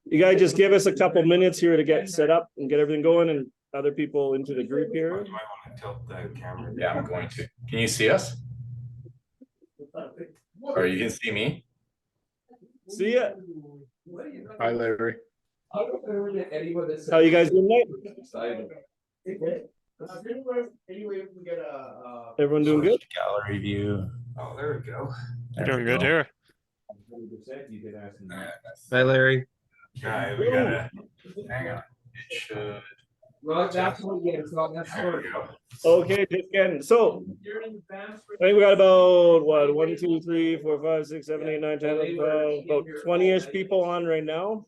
You guys just give us a couple minutes here to get set up and get everything going and other people into the group here. You might want to tilt the camera. Yeah, I'm going to. Can you see us? Or you can see me? See ya. Hi, Larry. How you guys doing tonight? Everyone doing good? Gallery view. Oh, there we go. You're doing good here. Hi, Larry. Yeah, we gotta hang on. It should. Well, that's what, yeah, it's not, that's There we go. Okay, just again. So I think we got about what 1, 2, 3, 4, 5, 6, 7, 8, 9, 10, 11, 12, about 20-ish people on right now.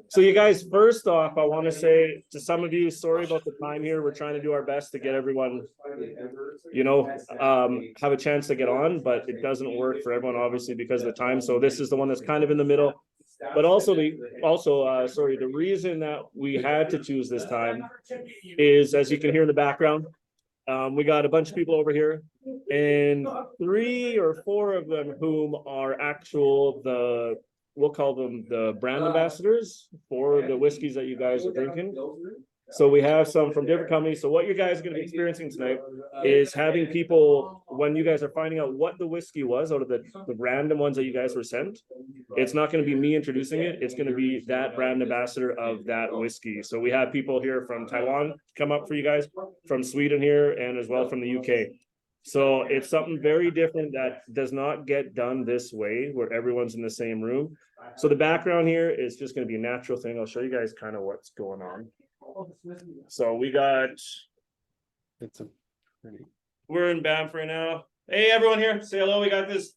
So you guys, first off, I want to say to some of you, sorry about the time here. We're trying to do our best to get everyone, you know, have a chance to get on, but it doesn't work for everyone, obviously, because of the time. So this is the one that's kind of in the middle. But also the reason that we had to choose this time is, as you can hear in the background, we got a bunch of people over here, and 3 or 4 of them whom are we'll call them the brand ambassadors for the whiskeys that you guys are drinking. So we have some from different companies. So what you guys are going to be experiencing tonight is having people, when you guys are finding out what the whiskey was out of the random ones that you guys were sent, it's not going to be me introducing it. It's going to be that brand ambassador of that whiskey. So we have people here from Taiwan come up for you guys, from Sweden here, and as well from the UK. So it's something very different that does not get done this way, where everyone's in the same room. So the background here is just going to be a natural thing. I'll show you guys kind of what's going on. So we got, we're in Banff right now. Hey, everyone here, say hello. We got this.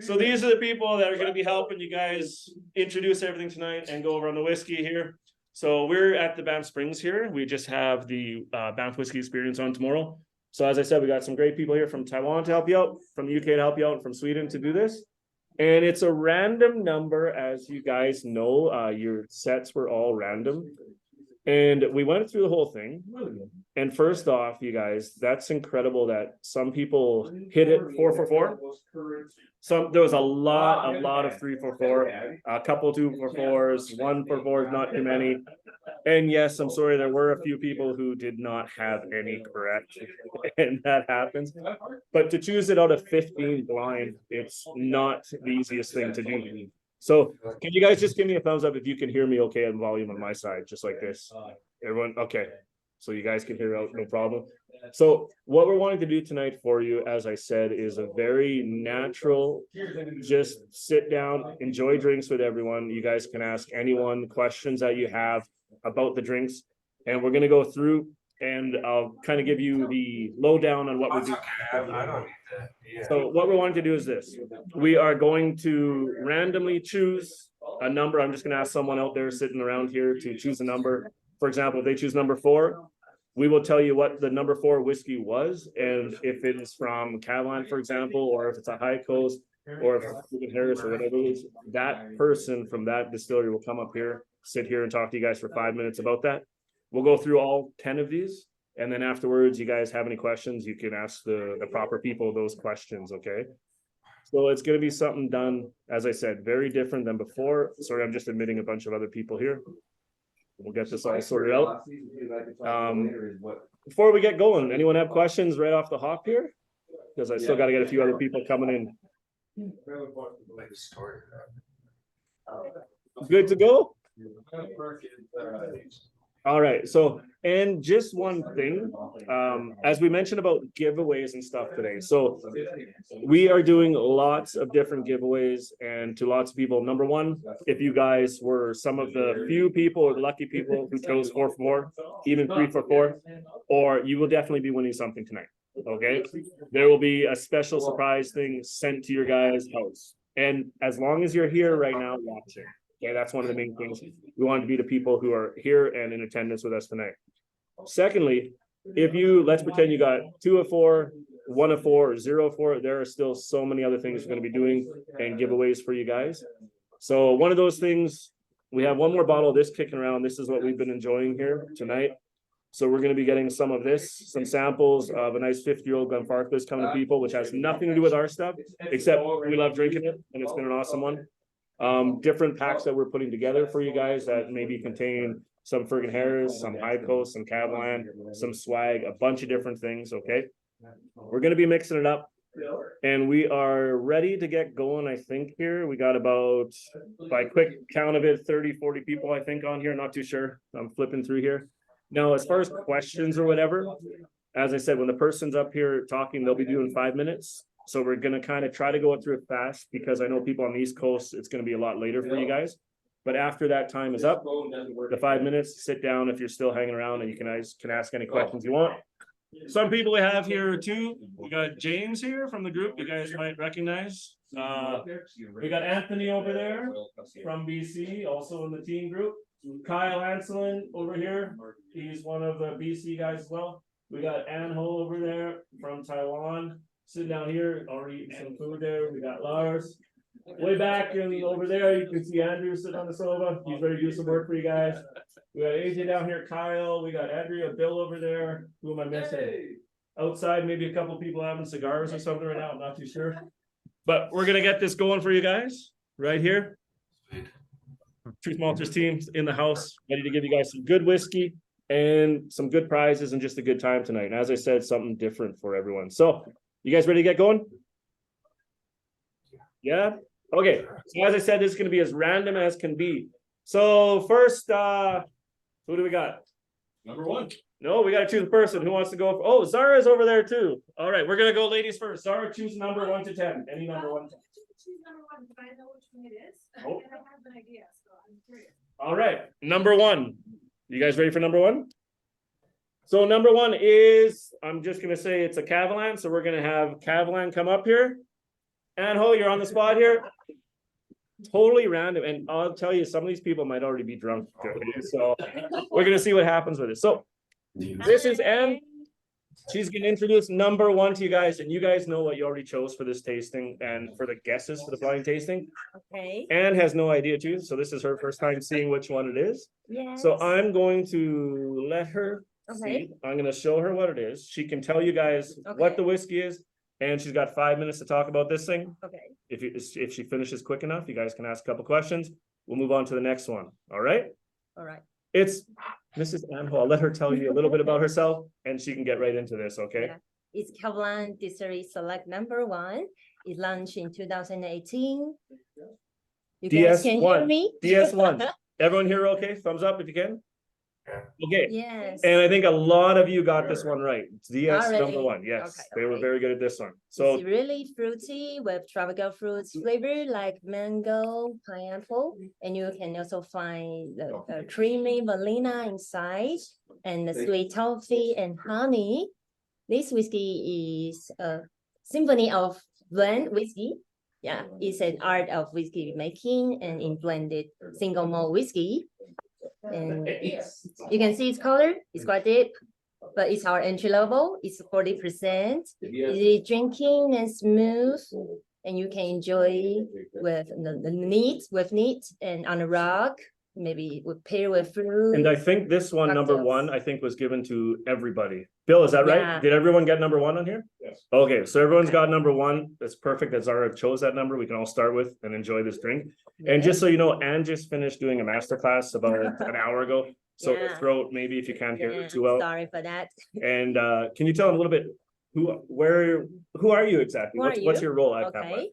So these are the people that are going to be helping you guys introduce everything tonight and go over on the whiskey here. So we're at the Banff Springs here. We just have the Banff Whiskey Experience on tomorrow. So as I said, we got some great people here from Taiwan to help you out, from the UK to help you out, and from Sweden to do this. And it's a random number, as you guys know. Your sets were all random. And we went through the whole thing. And first off, you guys, that's incredible that some people hit it 444. There was a lot of 344, a couple 244s, 144s, not too many. And yes, I'm sorry, there were a few people who did not have any correct, and that happens. But to choose it out of 15 blind, it's not the easiest thing to do. So can you guys just give me a thumbs up if you can hear me okay on volume on my side, just like this? Everyone, okay. So you guys can hear out, no problem. So what we're wanting to do tonight for you, as I said, is a very natural, just sit down, enjoy drinks with everyone. You guys can ask anyone questions that you have about the drinks, and we're going to go through and I'll kind of give you the lowdown on what we do. I don't need that. Yeah. So what we're wanting to do is this. We are going to randomly choose a number. I'm just going to ask someone out there sitting around here to choose a number. For example, if they choose number 4, we will tell you what the number 4 whiskey was, and if it is from Kavalan, for example, or if it's a High Coast, or if it's Ferg Harris or whatever it is, that person from that distillery will come up here, sit here and talk to you guys for 5 minutes about that. We'll go through all 10 of these, and then afterwards, you guys have any questions, you can ask the proper people those questions, okay? So it's going to be something done, as I said, very different than before. Sorry, I'm just admitting a bunch of other people here. We'll get this all sorted out. Before we get going, anyone have questions right off the hop here? Because I still got to get a few other people coming in. Good to go? All right, so, and just one thing, as we mentioned about giveaways and stuff today. So we are doing lots of different giveaways, and to lots of people. Number one, if you guys were some of the few people or the lucky people who chose 4-4, even 3-4, or you will definitely be winning something tonight. Okay, there will be a special surprise thing sent to your guys' house. And as long as you're here right now watching, okay, that's one of the main things. We want to be the people who are here and in attendance with us tonight. Secondly, if you, let's pretend you got 2 of 4, 1 of 4, or 0 of 4, there are still so many other things we're going to be doing and giveaways for you guys. So one of those things, we have one more bottle of this kicking around. This is what we've been enjoying here tonight. So we're going to be getting some of this, some samples of a nice 50-year-old Glenfarclas coming to people, which has nothing to do with our stuff, except we love drinking it, and it's been an awesome one. different packs that we're putting together for you guys that maybe contain some Ferg Harris, some High Coast, some Kavalan, some swag, a bunch of different things, okay? We're gonna be mixing it up. And we are ready to get going, I think here. We got about, by quick count of it, 30, 40 people, I think, on here. Not too sure. I'm flipping through here. Now, as far as questions or whatever, as I said, when the person's up here talking, they'll be doing 5 minutes. So we're gonna kind of try to go through it fast because I know people on the East Coast, it's gonna be a lot later for you guys. But after that time is up, the 5 minutes, sit down if you're still hanging around and you can ask any questions you want. Some people we have here too. We got James here from the group. You guys might recognize. We got Anthony over there from BC, also in the TeaM group. Kyle Anselin over here. He's one of the BC guys as well. We got Anho over there from Taiwan. Sitting down here, already eating some food there. We got Lars. Way back and over there, you can see Andrew sitting on the sofa. He's ready to do some work for you guys. We got AJ down here, Kyle. We got Andrea, Bill over there. Who am I missing? Hey. Outside, maybe a couple people having cigars or something right now. I'm not too sure. But we're gonna get this going for you guys right here. Truth Malters team's in the house, ready to give you guys some good whiskey and some good prizes and just a good time tonight. And as I said, something different for everyone. So, you guys ready to get going? Yeah. Okay. So as I said, this is gonna be as random as can be. So first, who do we got? Number one. No, we gotta choose a person who wants to go. Oh, Zara's over there too. All right, we're gonna go ladies first. Zara, choose number 1 to 10. Any number 1. Choose number 1, but I know which one it is. Oh. And I have an idea, so I'm curious. All right, number 1. You guys ready for number 1? So number 1 is, I'm just gonna say it's a Kavalan. So we're gonna have Kavalan come up here. Anho, you're on the spot here. Totally random, and I'll tell you, some of these people might already be drunk, okay? So we're gonna see what happens with it. So this is Anne. She's gonna introduce number 1 to you guys, and you guys know what you already chose for this tasting and for the guesses for the blind tasting. Okay. Anne has no idea too, so this is her first time seeing which one it is. Yes. So I'm going to let her Okay. see. I'm gonna show her what it is. She can tell you guys what Okay. the whiskey is, and she's got 5 minutes to talk about this thing. Okay. If she finishes quick enough, you guys can ask a couple questions. We'll move on to the next one. All right. All right. It's Mrs. Anho. I'll let her tell you a little bit about herself and she can get right into this. Okay. Yeah. It's Kavalan Distillery Select number 1. It launched in 2018. You guys can hear DS1. me? DS1. Everyone here okay? Thumbs up if you can. Okay. Yes. And I think a lot of you got this one right. It's DS Already? number 1. Yes. Okay, They were okay. very good at this one. It's So really fruity with tropical fruits flavor like mango, pineapple, and you can also find the creamy vanilla inside and the sweet toffee and honey. This whiskey is a symphony of blend whiskey. Yeah, it's an art of whiskey making and in blended single malt whiskey. And you can see its color, it's quite deep, but it's our entry level. It's 40%. Easy drinking and smooth, and you can enjoy with the neat and on a rock. Maybe with pair with fruit. and I think this one, number Cocktails. 1, I think was given to everybody. Bill, is that right? Yeah. Did everyone get number 1 on here? Yes. Okay, so everyone's got number 1. That's perfect. That's Zara chose that number. We can all start with and enjoy this drink. And just so you know, Anne just finished doing a masterclass about an hour ago. So her Yeah. throat, maybe if you can't hear Yeah, it too well. sorry for that. And can you tell them a little bit who are you exactly? Who are What's you? your role at Kavalan? Okay.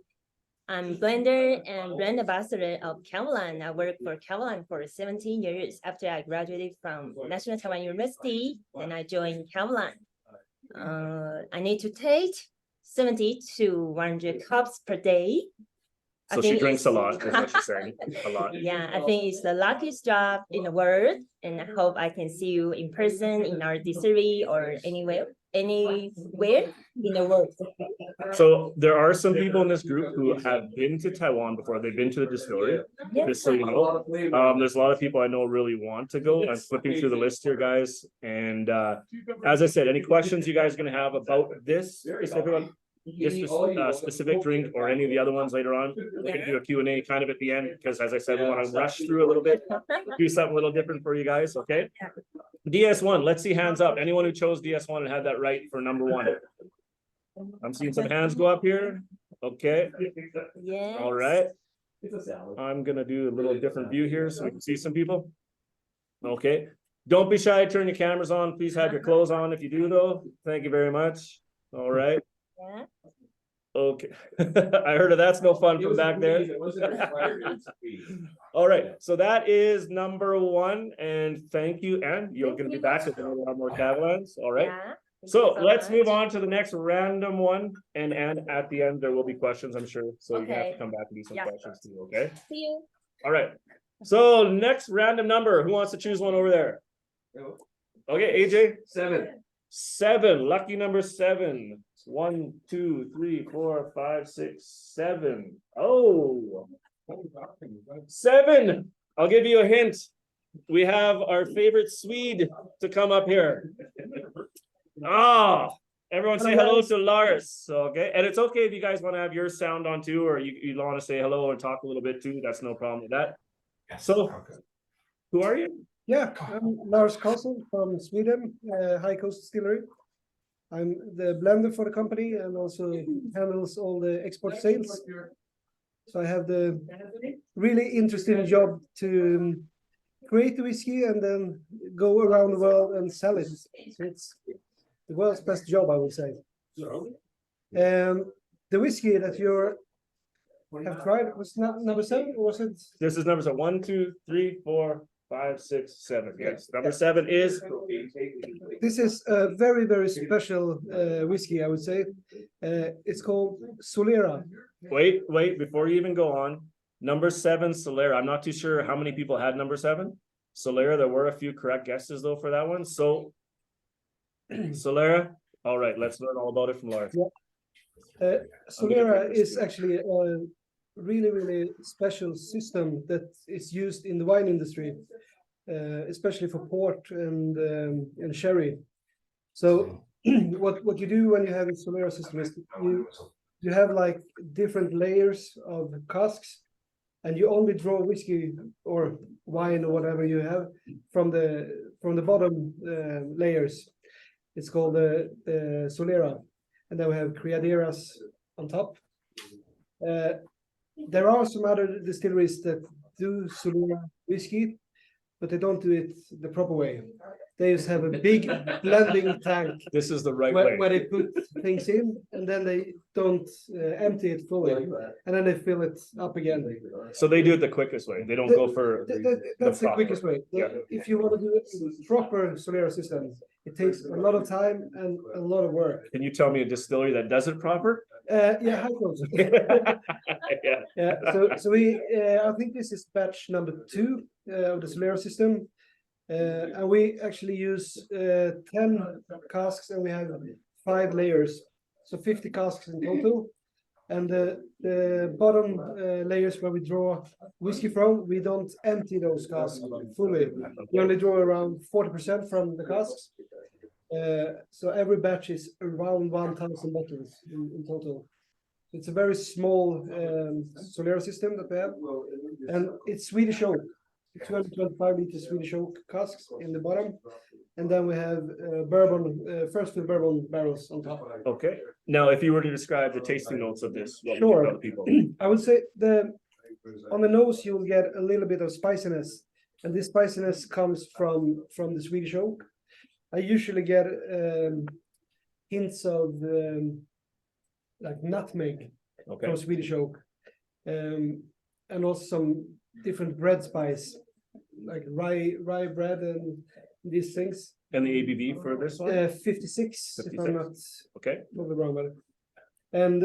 I'm blender and brand ambassador of Kavalan. I worked for Kavalan for 17 years after I graduated from National Taiwan University. Then I joined Kavalan. I need to take 70 to 100 cups per day. I So she think drinks a it's- lot, is what she's saying. A lot. Yeah, I think it's the luckiest job in the world, and I hope I can see you in person in our distillery or anywhere in the world. So there are some people in this group who have been to Taiwan before. They've been to the distillery. Just so you know. There's a lot of people I know really want to go. I'm flipping through the list here, guys. And as I said, any questions you guys are gonna have about this specific drink or any of the other ones later on, we're gonna do a Q&A kind of at the end, because as I said, we want to rush through a little bit, do something a little different for you guys, okay? DS1, let's see hands up. Anyone who chose DS1 and had that right for number 1. I'm seeing some hands go up here. Okay, Yeah. all right. It's a salad. I'm gonna do a little different view here so we can see some people. Okay, don't be shy, turn your cameras on, please have your clothes on if you do though, thank you very much. All right, Yeah. okay. I heard of that's no fun from back there. All right, so that is number one, and thank you, and you're gonna be back with a lot more Kavalans, all right? Yeah. Thank So you let's move much. on to the next random one, and at the end, there will be questions, I'm sure, so you're gonna have to Okay. come back and do some Yeah. questions too, okay? See you. All right, so next random number, who wants to choose one over there? Okay, AJ, 7. 7, lucky number 7. 1, 2, 3, 4, 5, 6, 7. Oh, 7. I'll give you a hint. We have our favorite Swede to come up here. Ah, everyone say hello to Lars. Okay, and it's okay if you guys want to have your sound on too, or you want to say hello and talk a little bit too. That's no problem with that. So, who are you? Yeah, I'm Lars Karlsson from Sweden, High Coast Distillery. I'm the blender for the company and also handles all the export sales. So I have the really interesting job to create the whiskey and then go around the world and sell it. So it's the world's best job, I would say. The whiskey that you have tried was not number 7, or was it? This is numbers 1, 2, 3, 4, 5, 6, 7. Yes, number 7 is. This is a very, very special whiskey, I would say. It's called Solera. Wait, before you even go on, number 7, Solera. I'm not too sure how many people had number 7. Solera, there were a few correct guesses though for that one. So, Solera, all right, let's learn all about it from Lars. Solera is actually a really, really special system that is used in the wine industry, especially for port and sherry. So, what you do when you have a Solera system is you have like different layers of casks, and you only draw whiskey or wine or whatever you have from the bottom layers. It's called the Solera, and then we have Criaderas on top. There are some other distilleries that do Solera whiskey, but they don't do it the proper way. They just have a big blending tank This is the right way. where they put things in, and then they don't empty it fully, and then they fill it up again. So they do it the quickest way. They don't go for. That's the proper. quickest way. Yeah. If you want to do it proper Solera system, it takes a lot of time and a lot of work. Can you tell me a distillery that does it proper? Yeah, high cost. Yeah. Yeah, so we I think this is batch number 2 of the Solera system, and we actually use 10 casks, and we have 5 layers, so 50 casks in total. And the bottom layers where we draw whiskey from, we don't empty those casks fully. We only draw around 40% from the casks. So every batch is around 1,000 bottles in total. It's a very small Solera system that we have, and it's Swedish oak, 225 liter Swedish oak casks in the bottom, and then we have bourbon, first fill bourbon barrels on top. Okay. Now, if you were to describe the tasting notes of this, what would you Sure. tell the people? I would say on the nose you will get a little bit of spiciness, and this spiciness comes from the Swedish oak. I usually get hints of like nutmeg Okay. from Swedish oak, and also some different bread spice, like rye bread and these things. And the ABV for this one? 56, if 56. I'm not Okay. totally wrong about it. And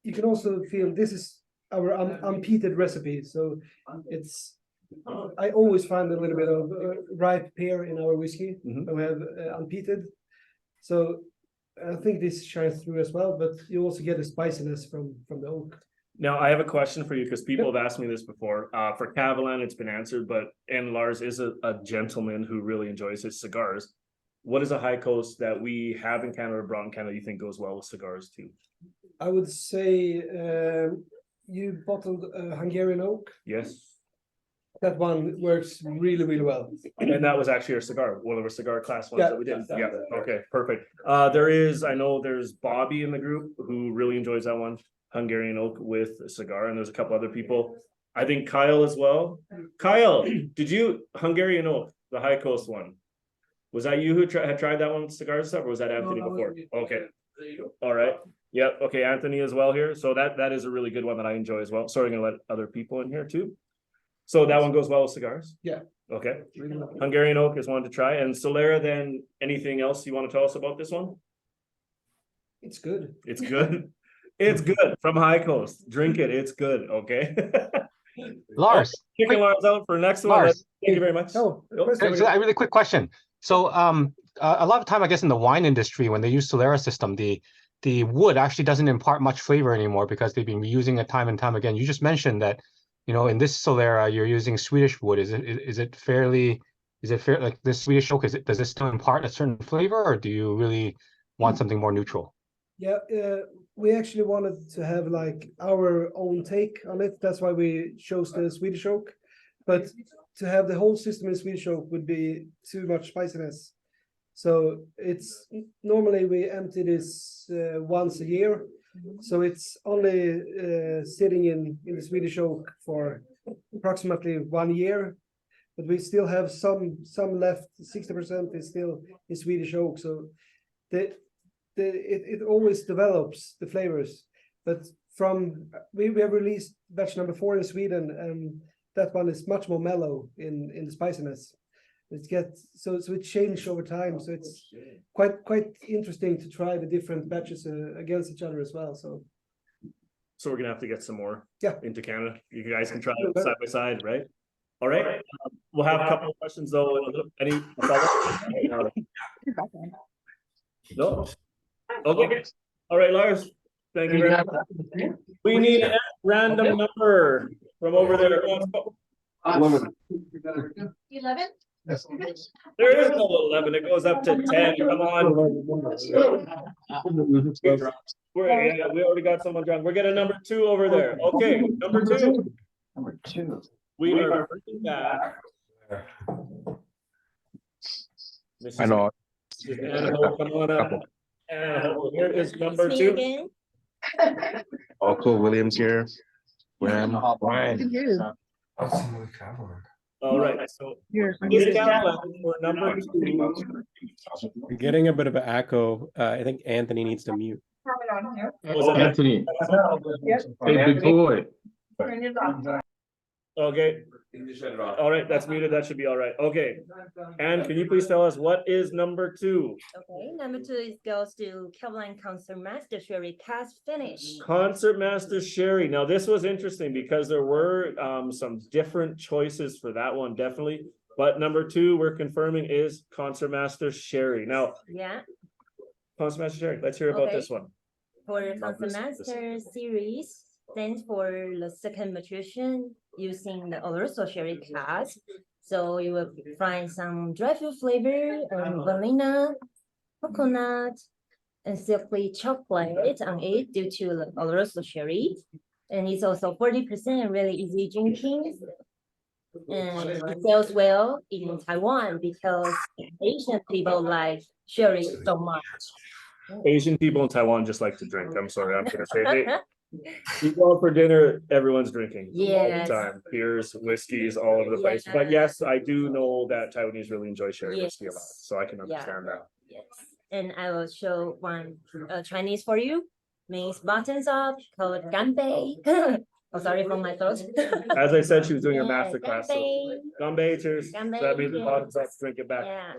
you can also feel this is our unpeated recipe. So it's I always find a little bit of ripe pear in our whiskey. Mhm. And we have unpeated. So I think this shines through as well, but you also get a spiciness from the oak. Now, I have a question for you because people have asked me this before. For Kavalan, it's been answered, and Lars is a gentleman who really enjoys his cigars. What is a high coast that we have in Canada or brought in Canada you think goes well with cigars too? I would say you bottled Hungarian oak. Yes. That one works really, really well. And that was actually our cigar, one of our cigar class ones Yeah. that we did. Yeah, okay, perfect. I know there's Bobby in the group who really enjoys that one. Hungarian oak with a cigar, and there's a couple other people. I think Kyle as well. Kyle, did you Hungarian oak, the High Coast one? Was that you who had tried that one with cigars and stuff, or was that Anthony before? Okay. All right. Yep. Okay, Anthony as well here. So that is a really good one that I enjoy as well. Sorry, I'm gonna let other people in here too. So that one goes well with cigars? Yeah. Okay. Hungarian oak is one to try. And Solera, then anything else you want to tell us about this one? It's good. It's good. It's good from High Coast. Drink it. It's good. Okay. Lars, Kicking Lars out for next one. Lars. Thank you very much. Oh, Oh, question. so a really quick question. So a lot of time, I guess, in the wine industry, when they use Solera system, the wood actually doesn't impart much flavor anymore because they've been reusing it time and time again. You just mentioned that, you know, in this Solera, you're using Swedish wood. Is it fair like this Swedish oak? Does it still impart a certain flavor, or do you really want something more neutral? Yeah, we actually wanted to have like our own take on it. That's why we chose the Swedish oak. But to have the whole system in Swedish oak would be too much spiciness. So it's normally we empty this once a year. So it's only sitting in the Swedish oak for approximately 1 year. But we still have some left. 60% is still in Swedish oak. So it always develops the flavors. But we have released batch number 4 in Sweden, and that one is much more mellow in the spiciness. So it changed over time. So it's quite interesting to try the different batches against each other as well. So we're gonna have to get some more Yeah. into Canada. You guys can try it side by side, right? All right. We'll have a couple of questions though. Any follow-up? No? Okay. All right, Lars. Thank you very much. We need a random number from over there. 11? There is no 11. It goes up to 10. Come on. We already got someone drunk. We're getting number 2 over there. Okay, number 2. Number 2. We are bringing back. I know. Mrs. Anna, come on up. Anna, here is number Me 2. again. Uncle Williams here. Ryan. All right, so this Kavalan for number 2. You're getting a bit of an echo. I think Anthony needs to mute. Was it Anthony. Hey, big boy. Okay. All right, that's muted. That should be all right. Okay. And can you please tell us what is number 2? Okay, number 2 goes to Kavalan Concert Master Sherry Cast Finish. Concert Master Sherry. Now this was interesting because there were some different choices for that one, definitely. But number 2 we're confirming is Concert Master Sherry. Now, Yeah, Concert Master Sherry, let's hear about Okay. this one. for the Love Concert this. Master series, stands for the second maturation using the Oloroso Sherry cask. So you will find some dry fruit flavor, vanilla, coconut, and silky chocolate on it due to the Oloroso Sherry. And it's also 40% really easy drinking. And it sells well in Taiwan because Asian people like sherry so much. Asian people in Taiwan just like to drink. I'm sorry, I'm gonna say hey, you go out for dinner, everyone's drinking all Yes. the time. Beers, whiskeys, all over the place. But yes, I do know that Taiwanese really enjoy sherry whiskey a lot, Yes. so I can understand that. Yes, and I will show one Chinese for you. Means buttons up called ganbei. Oh, sorry for my throat. As I said, she was doing her Yeah, master class. So ganbei. Ganbei, cheers. So Ganbei, that means the yeah. bottoms up, drink it back. Yeah.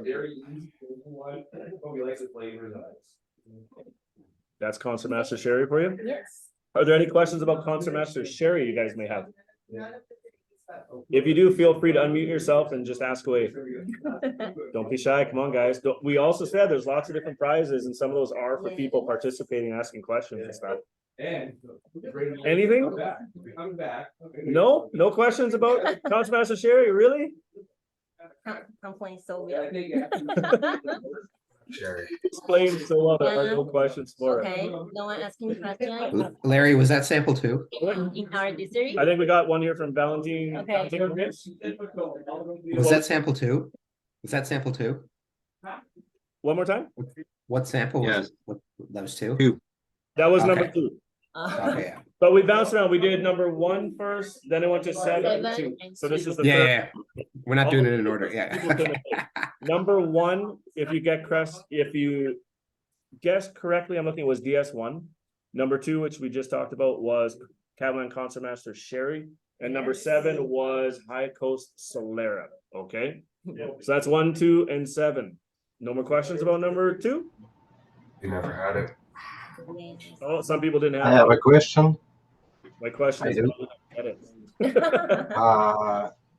That's Concert Master Sherry for you. Yes. Are there any questions about Concert Master Sherry you guys may have? If you do, feel free to unmute yourself and just ask away. Don't be shy. Come on, guys. We also said there's lots of different prizes, and some of those are for people participating, asking questions and stuff. Anything? No? No questions about Concert Master Sherry? Really? Complain so well. Sherry. Explained so well. There are no questions for it. Okay, no one asking question Larry, was that sample 2? in our dessert. I think we got one here from Valentine. Okay. Valentine Reyes. Was that sample 2? Was that sample 2? One more time? What sample was Yes. it? What, that was 2? That was Okay. number 2. Okay. But we bounced around. We did number 1 first, then it went to 7 and Seven 2. and So this two. is the Yeah, third. yeah, yeah. We're not doing it in order. Yeah. Number 1, if you guessed correctly, I'm looking, it was DS1. Number 2, which we just talked about, was Kavalan Concertmaster Sherry. And number 7 was High Coast Solera. Okay. So that's 1, 2, and 7. No more questions about number 2? You never had it. Oh, some people didn't I have have it. a question. My question I is, do. get it.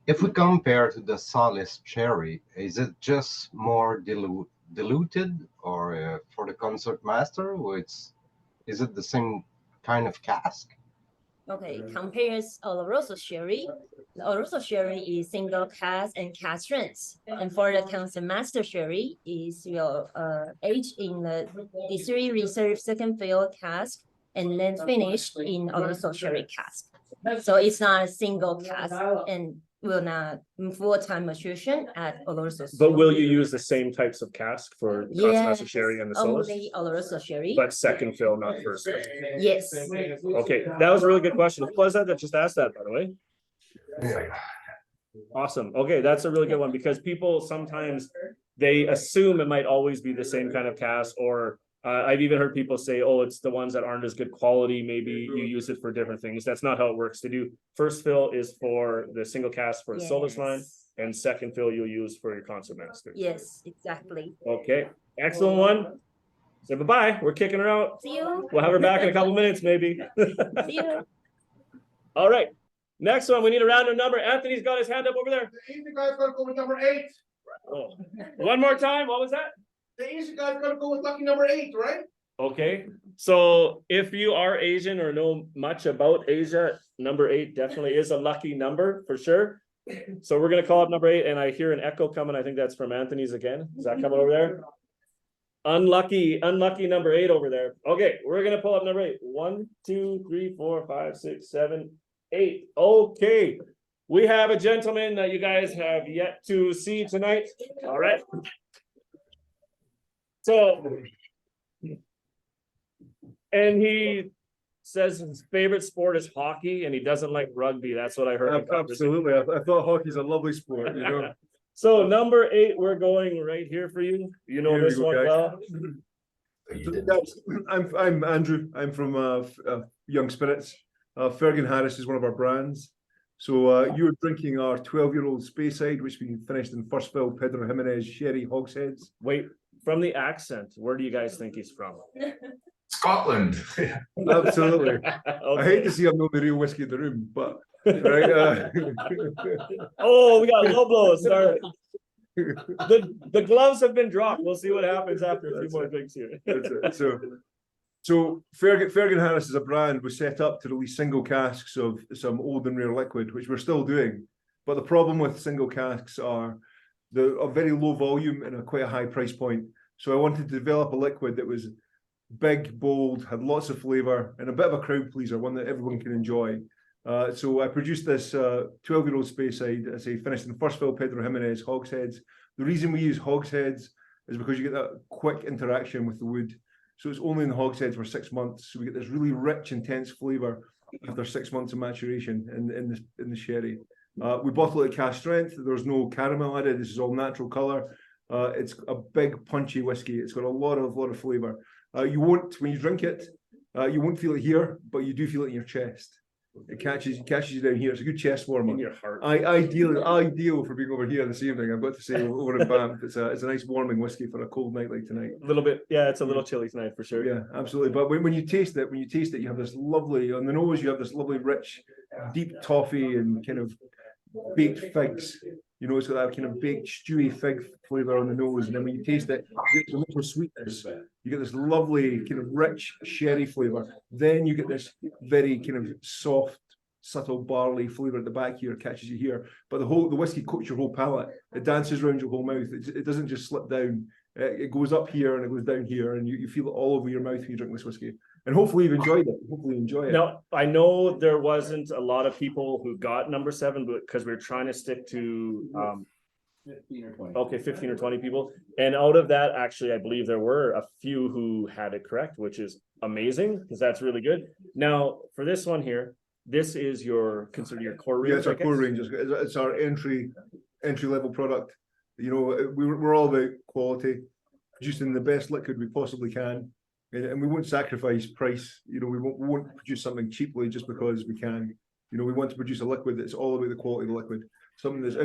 If we compare to the Solis Cherry, is it just more diluted, or for the concert master, or is it the same kind of cask? Okay, compares Oloroso Sherry. The Oloroso Sherry is single cask and cask strength. And for the Council Master Sherry is aged in the distillery reserve second fill cask and then finished in Oloroso Sherry cask. So it's not a single cask and will not full-time maturation at Oloroso. But will you use the same types of cask for Concertmaster Sherry and the Solus? Only Oloroso Sherry. But second fill, not first fill. Yes. Okay, that was a really good question. Who was that just asked that, by the way? Yeah. Awesome. Okay, that's a really good one because people sometimes they assume it might always be the same kind of cask, or I've even heard people say, oh, it's the ones that aren't as good quality. Maybe you use it for different things. That's not how it works. To do first fill is for the single cask for the Solus line, and second fill you'll use for your concert master. Yes, exactly. Okay, excellent one. Say bye-bye. We're kicking her out. See you. We'll have her back in a couple minutes, maybe. See you. All right. Next one, we need a random number. Anthony's got his hand up over there. The easy guy's gonna go with number 8. Oh. One more time. What was that? The easy guy's gonna go with lucky number 8, right? Okay. So if you are Asian or know much about Asia, number 8 definitely is a lucky number for sure. So we're gonna call up number 8, and I hear an echo coming. I think that's from Anthony's again. Is that coming over there? Unlucky number 8 over there. Okay, we're gonna pull up number 8. 1, 2, 3, 4, 5, 6, 7, 8. Okay. We have a gentleman that you guys have yet to see tonight. All right. So, and he says his favorite sport is hockey and he doesn't like rugby. That's what I heard. Absolutely. I thought hockey's a lovely sport, you know. So number 8, we're going right here for you. You know Here we this go, one guys. well. I'm Andrew. I'm from Young Spirits. Ferg Harris is one of our brands. So you were drinking our 12-year-old Speyside, which we finished in first fill Pedro Jimenez Sherry Hogsheads. Wait, from the accent, where do you guys think he's from? Scotland. Absolutely. Okay. I hate to see I'm not the real whiskey in the room, but right. Oh, we got low blows. Sorry. The gloves have been dropped. We'll see what happens after a few more drinks here. That's it. So Ferg Harris is a brand was set up to release single casks of some old and rare liquid, which we're still doing. But the problem with single casks are they're a very low volume and quite a high price point. So I wanted to develop a liquid that was big, bold, had lots of flavour, and a bit of a crowd pleaser, one that everyone can enjoy. So I produced this 12-year-old Speyside, as I finished in first fill Pedro Jimenez hogsheads. The reason we use hogsheads is because you get that quick interaction with the wood. So it's only in the hogsheads for 6 months. So we get this really rich, intense flavour after 6 months of maturation in the sherry. We bottle it at cask strength. There's no caramel added. This is all natural colour. It's a big, punchy whiskey. It's got a lot of flavour. You won't, when you drink it, you won't feel it here, but you do feel it in your chest. It catches you down here. It's a good chest warmer. In your heart. Ideal for being over here this evening. I've got to say, over in Banff, it's a nice warming whiskey for a cold night like tonight. A little bit, yeah, it's a little chilly tonight for sure. Yeah, absolutely. But when you taste it, you have this lovely, on the nose, you have this lovely, rich, deep toffee and kind of baked figs. You know, it's got that kind of baked, stewy fig flavour on the nose. And then when you taste it, you get a little sweetness. You get this lovely, kind of rich sherry flavour. Then you get this very kind of soft, subtle barley flavour at the back here, catches you here. But the whiskey coats your whole palate. It dances around your whole mouth. It doesn't just slip down. It goes up here and it goes down here, and you feel it all over your mouth when you drink this whiskey. And hopefully you've enjoyed it. Hopefully you enjoy it. Now, I know there wasn't a lot of people who got number 7, but because we were trying to stick to Okay, 15 or 20 people. And out of that, actually, I believe there were a few who had it correct, which is amazing because that's really good. Now, for this one here, this is your consider your core range. Yeah, it's our core range. It's our entry level product. You know, we're all about quality, producing the best liquid we possibly can, and we won't sacrifice price. You know, we won't produce something cheaply just because we can. You know, we want to produce a liquid that's all about the quality of the liquid, something that's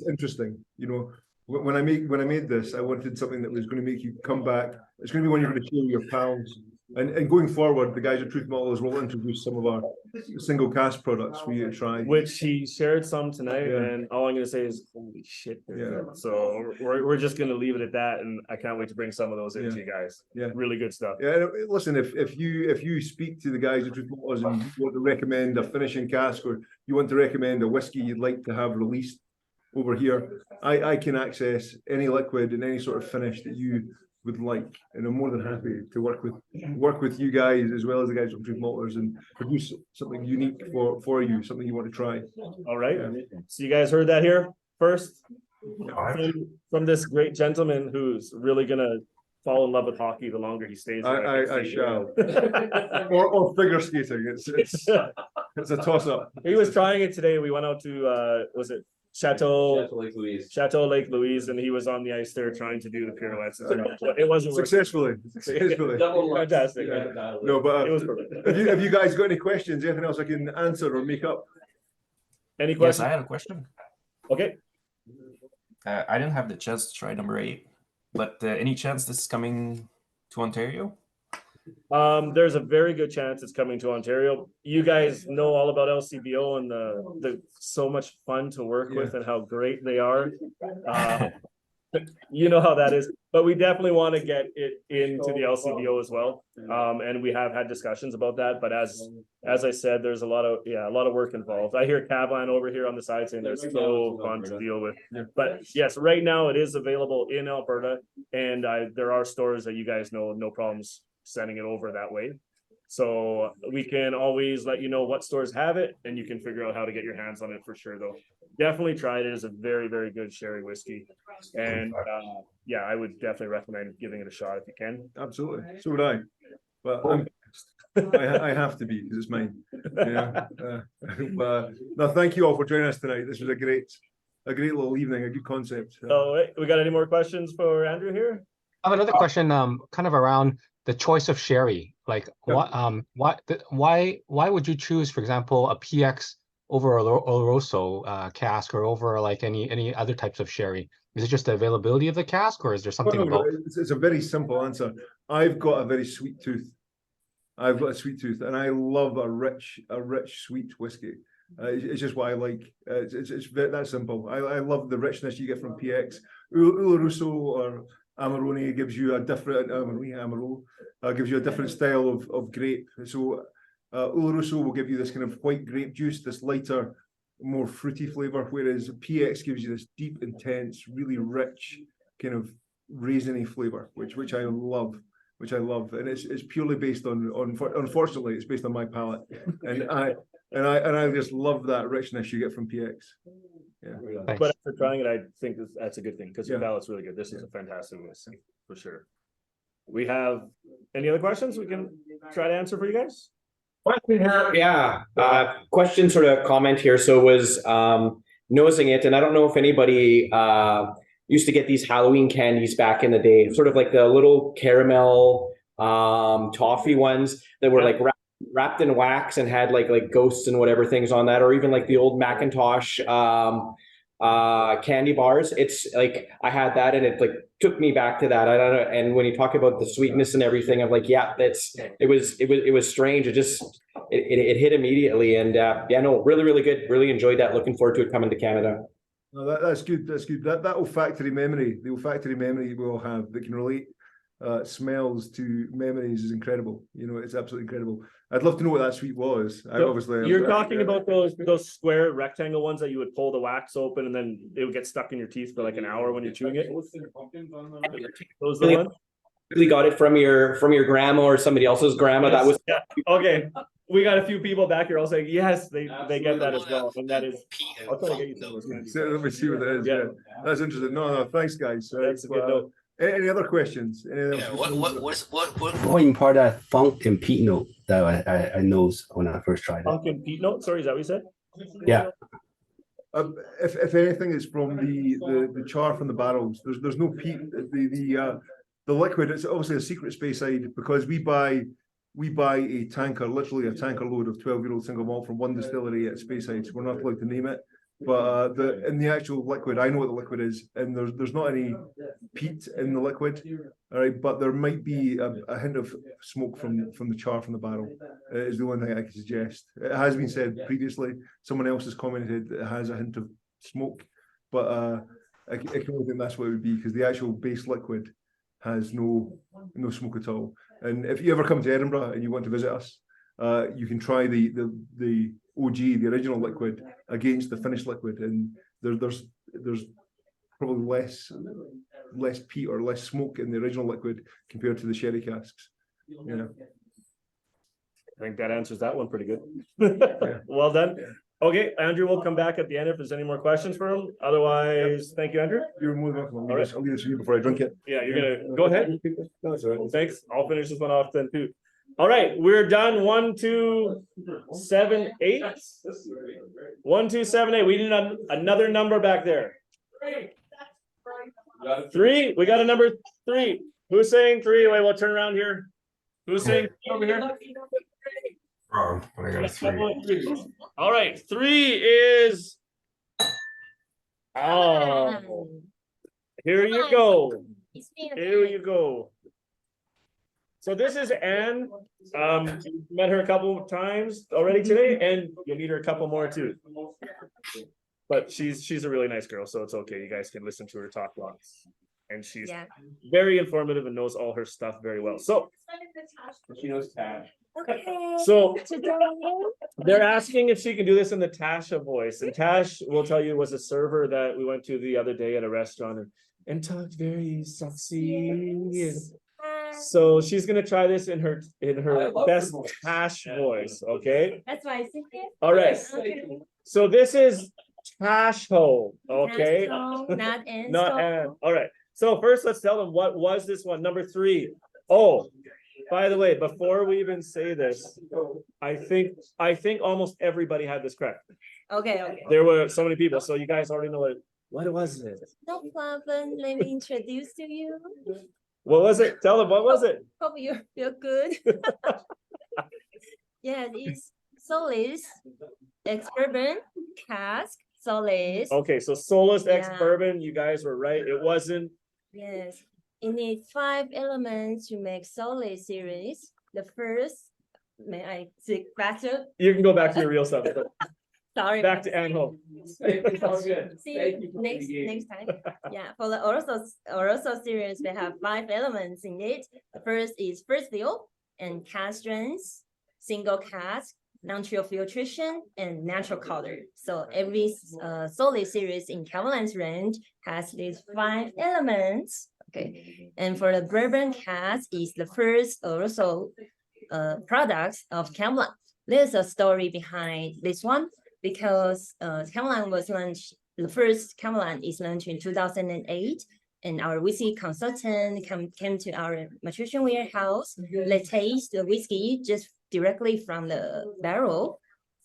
interesting. You know, when I made this, I wanted something that was going to make you come back. It's going to be one you're going to share with your pals. And going forward, the guys at Truth Malters will introduce some of our single cask products for you to try. Which he shared some tonight, Yeah. and all I'm going to say is, holy shit! they're Yeah. good. So we're just going to leave it at that, and I can't wait to bring some of those into you guys. Yeah, really good stuff. Yeah, listen, if you speak to the guys at Truth Malters and you want to recommend a finishing cask, or you want to recommend a whiskey you'd like to have released over here, I can access any liquid and any sort of finish that you would like, and I'm more than happy to work with you guys as well as the guys from Truth Malters and produce something unique for you, something you want to try. All right. So you guys heard that here first from this great gentleman who's really gonna fall in love with hockey the longer he stays there. I shall. or figure skating. It's a toss up. He was trying it today. We went out to was it Chateau Lake Louise, and he was on the ice there trying to do the pirouettes. It wasn't successfully. Fantastic. No, but it was perfect. Have you guys got any questions? Anything else I can answer or make up? Any questions? Yes, I had a question. Okay. I didn't have the chance to try number 8, but any chance this is coming to Ontario? There's a very good chance it's coming to Ontario. You guys know all about LCBO and the so much fun to work with and how great they are. You know how that is, but we definitely want to get it into the LCBO as well. And we have had discussions about that, but as I said, there's a lot of work involved. I hear Kavalan over here on the side saying they're so fun to deal with. But yes, right now it is available in Alberta, and there are stores that you guys know, no problems sending it over that way. So we can always let you know what stores have it, and you can figure out how to get your hands on it for sure though. Definitely try it. It is a very, very good sherry whiskey. And I would definitely recommend giving it a shot if you can. Absolutely. So would I. But I have to be because it's mine. Yeah. No, thank you all for joining us tonight. This was a great little evening, a good concept. We got any more questions for Andrew here? I have another question, kind of around the choice of sherry. Like, why would you choose, for example, a PX over a Oloroso cask, or over like any other types of sherry? Is it just the availability of the cask, or is there something about? It's a very simple answer. I've got a very sweet tooth. And I love a rich sweet whiskey. It's just what I like. It's that simple. I love the richness you get from PX. Oloroso or Amarone gives you a different gives you a different style of grape. So Oloroso will give you this kind of white grape juice, this lighter, more fruity flavor, whereas PX gives you this deep, intense, really rich kind of raisiny flavor, which I love. And it's purely based on unfortunately it's based on my palate, and I just love that richness you get from PX. Yeah. But after trying it, I think that's a good thing because your palate's really good. This is a fantastic whiskey for sure. We have any other questions we can try to answer for you guys? Question sort of comment here. So was nosing it, and I don't know if anybody used to get these Halloween candies back in the day, sort of like the little caramel toffee ones that were like wrapped in wax and had like ghosts and whatever things on that, or even like the old Macintosh candy bars. It's like I had that, and it like took me back to that. I don't know. And when you talk about the sweetness and everything, I'm like, yeah, it was strange. It just it hit immediately, and really, really good. Really enjoyed that. Looking forward to it coming to Canada. No, that's good. That's good. That olfactory memory, the olfactory memory we all have that can relate smells to memories is incredible. You know, it's absolutely incredible. I'd love to know what that sweet was. You're talking about those square rectangle ones that you would pull the wax open and then it would get stuck in your teeth for like an hour when you're chewing it. Those are the ones? You got it from your grandma or somebody else's grandma. Yes. That was okay. we got a few people back here all saying, yes, they get that as well. And that is, I'll try to get you some of those guys. So let me see what that is. Yeah. Yeah, that's interesting. No, thanks, guys. That's a good note. Any other questions? What in part that funk and peat note that I knows when I first tried it? Funk and peat note. Sorry, is that what you said? Yeah. If anything, it's from the char from the barrels. There's no peat. The liquid. It's obviously a secret Speyside because we buy a tanker, literally a tanker load of 12-year-old single malt from one distillery at Speyside. So we're not allowed to name it. But in the actual liquid, I know what the liquid is, and there's not any peat in the liquid, all right. But there might be a hint of smoke from the char from the barrel. Is the only thing I can suggest. It has been said previously. Someone else has commented that it has a hint of smoke, but I can only think that's what it would be because the actual base liquid has no smoke at all. And if you ever come to Edinburgh and you want to visit us, you can try the OG, the original liquid, against the finished liquid, and there's probably less peat or less smoke in the original liquid compared to the sherry casks. Yeah, I think that answers that one pretty good. Well done. Okay, Andrew will come back at the end if there's any more questions for him. Otherwise, thank you, Andrew. You're more than welcome. All right. I'll leave this to you before I drink it. Yeah, you're gonna go ahead. No, that's all right. Thanks. I'll finish this one off then too. All right, we're done. 1, 2, 7, 8. 1, 2, 7, 8. We need another number back there. 3. We got a number 3. Who's saying 3? Wait, we'll turn around here. Who's saying 3 over here? Wrong, but I got a 3. All right, 3 is. Oh, here you go. Here you go. So this is Anne. Met her a couple of times already today, and you'll meet her a couple more too. But she's a really nice girl, so it's okay. You guys can listen to her talk lots. And she's very informative and knows all her stuff very well. So she knows Tash. Okay. So they're asking if she can do this in the Tasha voice. And Tash will tell you was a server that we went to the other day at a restaurant and talked very sexy. So she's gonna try this in her best Tash voice, okay? That's why I think it. All right. So this is Tash Ho, okay? Not Anne. Not Anne. All right. So first, let's tell them what was this one, number 3. Oh, by the way, before we even say this, I think almost everybody had this correct. Okay. There were so many people, so you guys already know what was it? No problem. Let me introduce to you. What was it? Tell them, what was it? Hope you're good. Yeah, it's Solis ex-bourbon cask Solis. Okay, so Solis ex-bourbon, you guys were right. It wasn't. Yes, it needs 5 elements to make Solis series. The first, may I speak faster? You can go back to your real stuff. Sorry. Back to Anne Ho. See you next time. Yeah, for the Oroso series, we have 5 elements in it. The first is first fill and cask strength, single cask, natural filtration, and natural color. So every solid series in Kavalan's range has these 5 elements. Okay, and for the bourbon cask is the first Oroso products of Kavalan. There's a story behind this one. Because Kavalan was launched, the first Kavalan is launched in 2008, and our whiskey consultant came to our maturation warehouse. They taste the whiskey just directly from the barrel.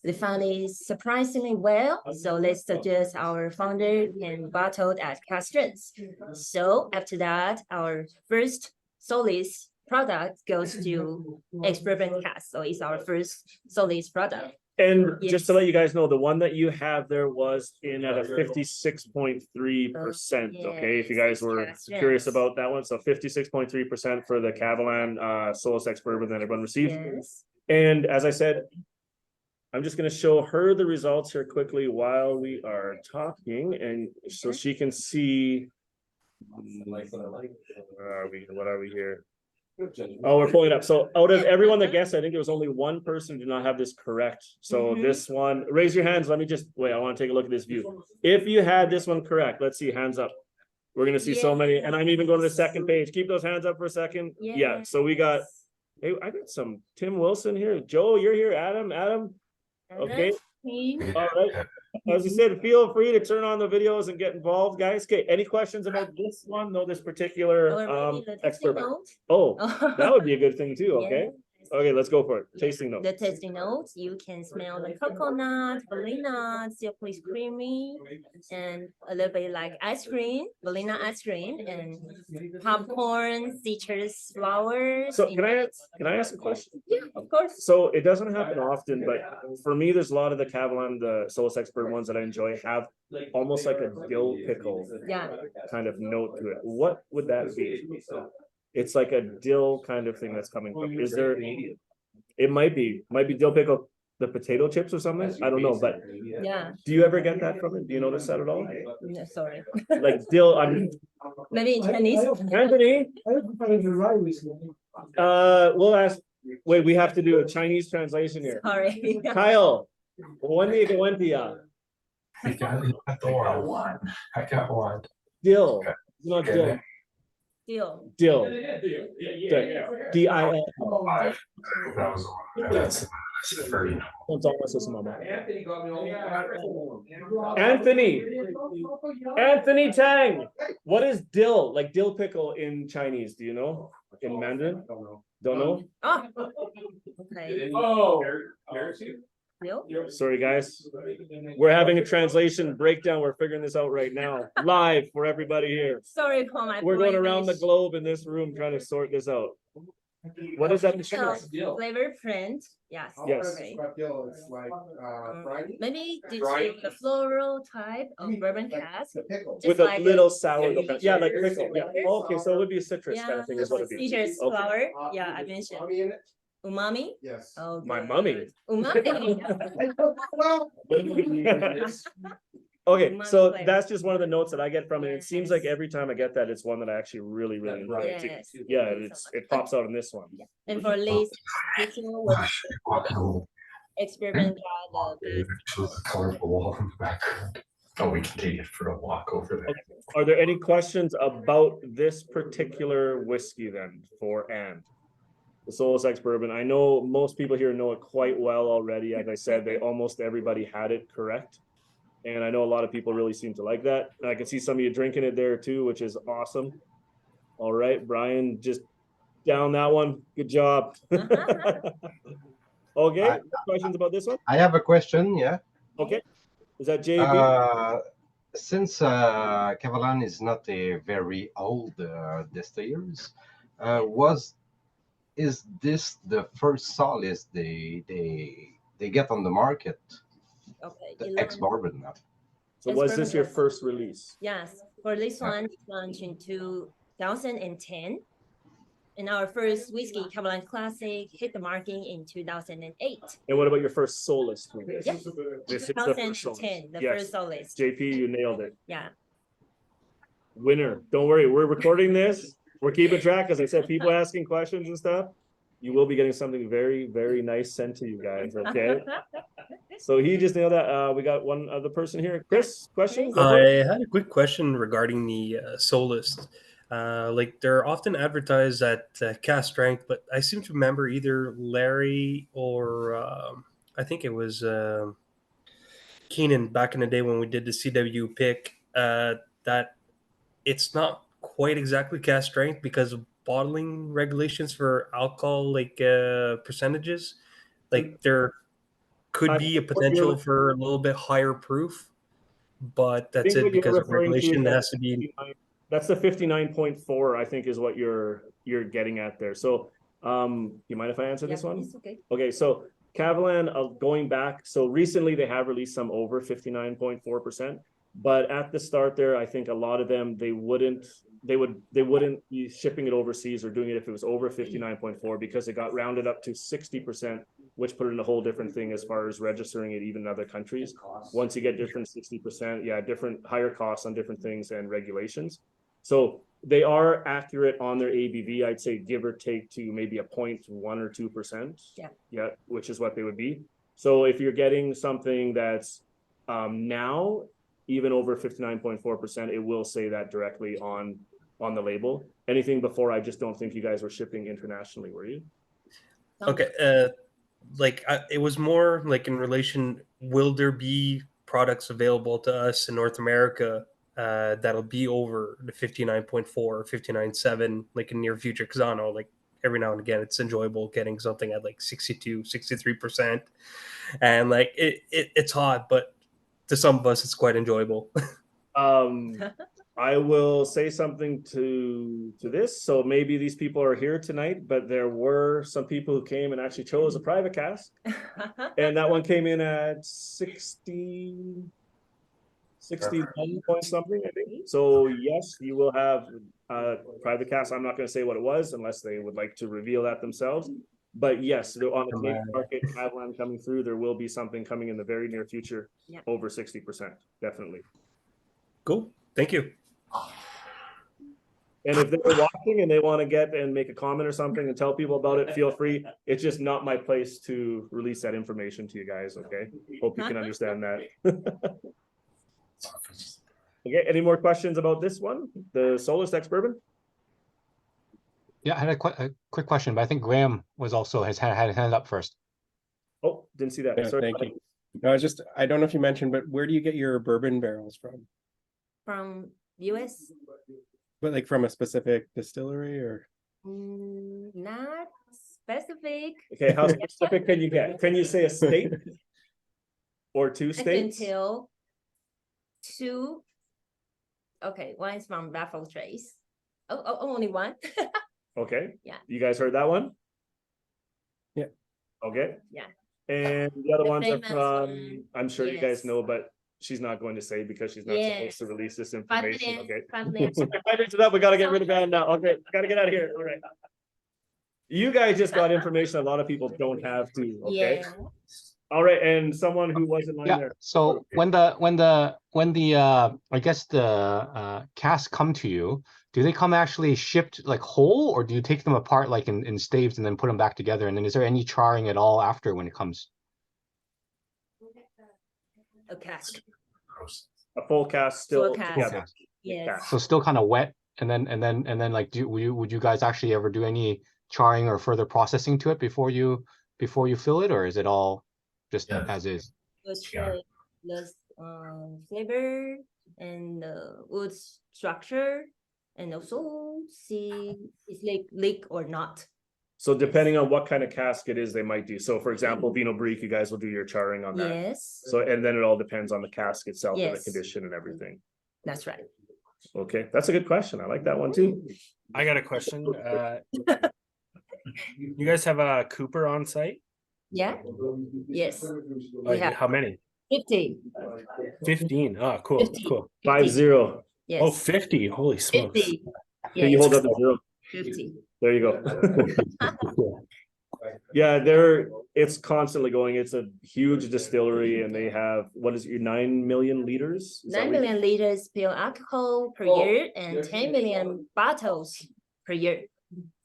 They found it surprisingly well, so they suggest our founder can bottle at cask strength. So after that, our first Solis product goes to ex-bourbon cask, so it's our first Solis product. And just to let you guys know, the one that you have there was in at a 56.3%. Okay, if you guys were curious about that one, so 56.3% for the Kavalan Solis ex-bourbon that everyone received. And as I said, I'm just going to show her the results here quickly while we are talking, and so she can see. Where are we? What are we here? Oh, we're pulling it up. So out of everyone that guessed, I think there was only one person who did not have this correct. So this one, raise your hands. Let me just wait. I want to take a look at this view. If you had this one correct, let's see, hands up. We're going to see so many, and I'm even going to the second page. Keep those hands up for a second. Yeah. So we got Hey, I got some Tim Wilson here. Joe, you're here. Adam. Okay. All right. As I said, feel free to turn on the videos and get involved, guys. Okay. Any questions about this one? No, this particular experiment. Oh, that would be a good thing too. Okay. Okay, let's go for it. Tasting notes. The tasting notes, you can smell the coconut, vanilla, silky creamy, and a little bit like ice cream, vanilla ice cream, and popcorn, citrus flowers. So can I ask a question? Yeah, of course. So it doesn't happen often, but for me, there's a lot of the Kavalan, the Solus Expert ones that I enjoy have almost like a dill pickle kind of note to it. What would that be? It's like a dill kind of thing that's coming from. Is there? It might be dill pickle, the potato chips or something. I don't know, but yeah. Do you ever get that from it? Do you notice that at all? No, sorry. Like dill. I mean, maybe in Chinese. Anthony. We'll ask. Wait, we have to do a Chinese translation here. Sorry. Kyle, when do you go into ya? I got one. I got one. Dill. Okay. Not dill. Dill. D-I-L. That was that's very. Anthony Tang. What is dill? Like dill pickle in Chinese? Do you know? In Mandarin? Don't know? Oh, okay. Dill? Sorry, guys. We're having a translation breakdown. We're figuring this out right now, live for everybody here. Sorry for my We're going around the British. globe in this room trying to sort this out. What is that? Flavor print. Yes. Yes. Okay. It's like Maybe this is the floral type of bourbon cask. With a little sour. Yeah, like pickle. Yeah. Okay, so it would be a citrus kind Yeah, of thing is what it is. citrus Okay. flower. Yeah, I mentioned. Umami? Yes. Oh, My mummy. umami. Okay, Umami so flavor. that's just one of the notes that I get from it. It seems like every time I get that, it's one that I actually really enjoy. Yes. Yeah, it pops out in this one. And for Liz, this one was experiment guide the Shows a colorful wall in the background. Oh, we can take it for a walk over there. Are there any questions about this particular whiskey then for Anne? The Solus X bourbon. I know most people here know it quite well already. As I said, almost everybody had it correct. And I know a lot of people really seem to like that. I can see some of you drinking it there too, which is awesome. All right, Brian, just down that one. Good job. Okay, questions about this one? I have a question, yeah. Okay. Is that JB? Since Kavalan is not a very old distillers, is this the first Solus they get on the market? Okay. The ex-bourbon now. So was this your first release? Yes. For this one, it's launched in 2010. And our first whiskey, Kavalan Classic, hit the market in 2008. And what about your first Solus release? Yes. This is the first 2010, the Yes. first Solus. JP, you nailed it. Yeah. Winner. Don't worry, we're recording this. We're keeping track. As I said, people asking questions and stuff. You will be getting something very nice sent to you guys. Okay. So he just nailed that. We got one other person here. Chris, question? I had a quick question regarding the Solus. Like they're often advertised at cast strength, but I seem to remember either Larry or I think it was Keenan back in the day when we did the CW pick that it's not quite exactly cast strength because of bottling regulations for alcohol percentages. Like there could be a potential for a little bit higher proof, but that's it because of regulation that has to be. That's the 59.4, I think, is what you're getting at there. So you mind if I answer this one? It's okay. Okay, so Kavalan, going back, so recently they have released some over 59.4%, but at the start there, I think a lot of them they wouldn't be shipping it overseas or doing it if it was over 59.4 because it got rounded up to 60%, which put it in a whole different thing as far as registering it even in other countries. Once you get different 60%, yeah, different higher costs on different things and regulations. So they are accurate on their ABV, I'd say give or take to maybe a 0.1 or 2%. Yeah, which is what they would be. So if you're getting something that's now even over 59.4%, it will say that directly on the label. Anything before, I just don't think you guys were shipping internationally, were you? Okay. It was more like in relation. Will there be products available to us in North America that'll be over the 59.4 or 59.7 like in near future? Because I don't know, like every now and again, it's enjoyable getting something at like 62, 63%, and like it's hot, but to some of us, it's quite enjoyable. I will say something to this. So maybe these people are here tonight, but there were some people who came and actually chose a private cask, and that one came in at 61 point something, I think. So yes, you will have private cask. I'm not going to say what it was unless they would like to reveal that themselves. But yes, on the Canadian market, Kavalan coming through, there will be something coming in the very near future, over 60%, definitely. Cool. Thank you. And if they're watching and they want to get and make a comment or something and tell people about it, feel free. It's just not my place to release that information to you guys, okay? Hope you can understand that. Okay, any more questions about this one? The Solus X bourbon? Yeah, I had a quick question, but I think Graham was also had his hand up first. Oh, didn't see that. Yeah, sorry. thank you. No, I don't know if you mentioned, but where do you get your bourbon barrels from? From US? But like from a specific distillery or? Not specific. Okay, how specific can you get? Can you say a state? Or two I can states? tell two. Okay, one is from Buffalo Trace. Oh, only one. Okay. Yeah. You guys heard that one? Yeah. Okay. Yeah. And the other The ones are famous from, one, I'm sure you guys yes. know, but she's not going to say because she's not supposed to release this 5 information. minutes, Okay. 5 minutes. 5 minutes is up. We got to get rid of that now. Okay. Got to get out of here. All right. You guys just got information a lot of people don't have to. Okay. Yeah. All right. And someone who was in line Yeah. there. So when the I guess the casks come to you, do they come actually shipped like whole, or do you take them apart like in staves and then put them back together? And then is there any charring at all after when it comes? A cask. A full cast still Full cask. together. Yes. So still kind of wet, and then like would you guys actually ever do any charring or further processing to it before you fill it, or is it all just as is? The flavor and the wood structure, and also see if like leak or not. So depending on what kind of cask it is, they might do. So for example, Vino Brique, you guys will do your charring on that. Yes. So, and then it all depends on the cask itself and the Yes. condition and everything. That's right. Okay, that's a good question. I like that one too. I got a question. You guys have a Cooper on site? Yeah. Yes. Like, how many? 50. 15. Oh, cool. 50. Cool. 50. Yes. Oh, 50. Holy smokes. 50. Can you hold up the zero? 50. There you go. Yeah, it's constantly going. It's a huge distillery and they have, what is it, 9 million liters? Is that 9 what you- million liters pure alcohol per year and 10 million bottles per year.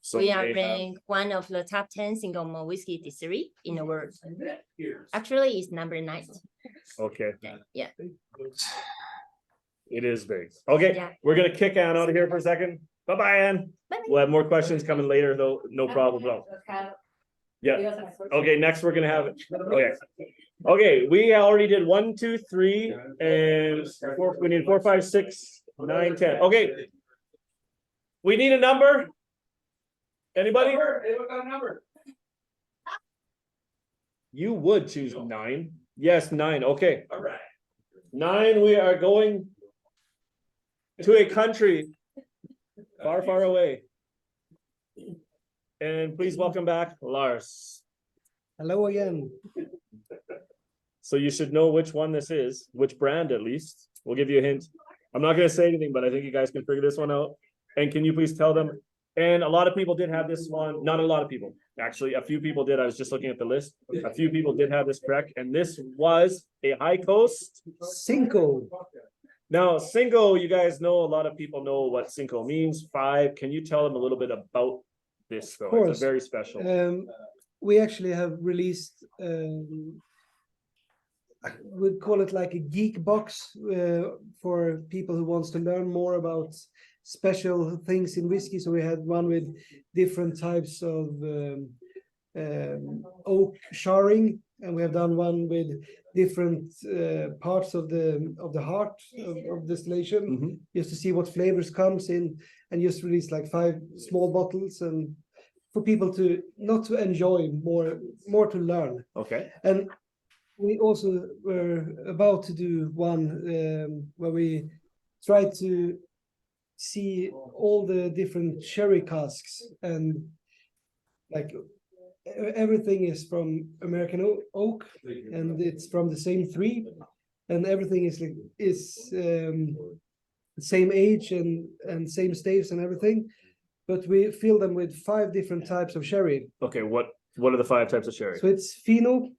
So we are they have- ranked one of the top 10 single malt whiskey distillery in the world. Actually, it's number 9. Okay. Yeah. It is big. Okay, Yeah. we're gonna kick Ann out of here for a second. Bye-bye, Ann. We'll have more questions coming later, though. No problem, though. Yeah. Okay, next we're gonna have, okay, we already did 1, 2, 3, and 4. We need 4, 5, 6, 9, 10. Okay. We need a number. Anybody? You would choose 9. Yes, 9. Okay. All right. 9, we are going to a country far, far away. And please welcome back Lars. Hello again. So you should know which one this is, which brand at least. We'll give you a hint. I'm not going to say anything, but I think you guys can figure this one out. And can you please tell them? And a lot of people did have this one. Not a lot of people. Actually, a few people did. I was just looking at the list. A few people did have this correct. And this was a High Coast Cinco. Now, Cinco, you guys know, a lot of people know what Cinco means. 5. Can you tell them a little bit about this, though? Of course. It's a very special. We actually have released, we'd call it like a geek box for people who wants to learn more about special things in whiskey. So we had one with different types of oak charring, and we have done one with different parts of the heart of distillation, just to see what flavors comes in, and just release like 5 small bottles, and for people to not to enjoy more to learn. Okay. And we also were about to do one where we try to see all the different sherry casks, and like everything is from American oak, and it's from the same 3, and everything is like same age and same staves and everything, but we fill them with 5 different types of sherry. Okay, what are the 5 types of sherry? So it's Fino,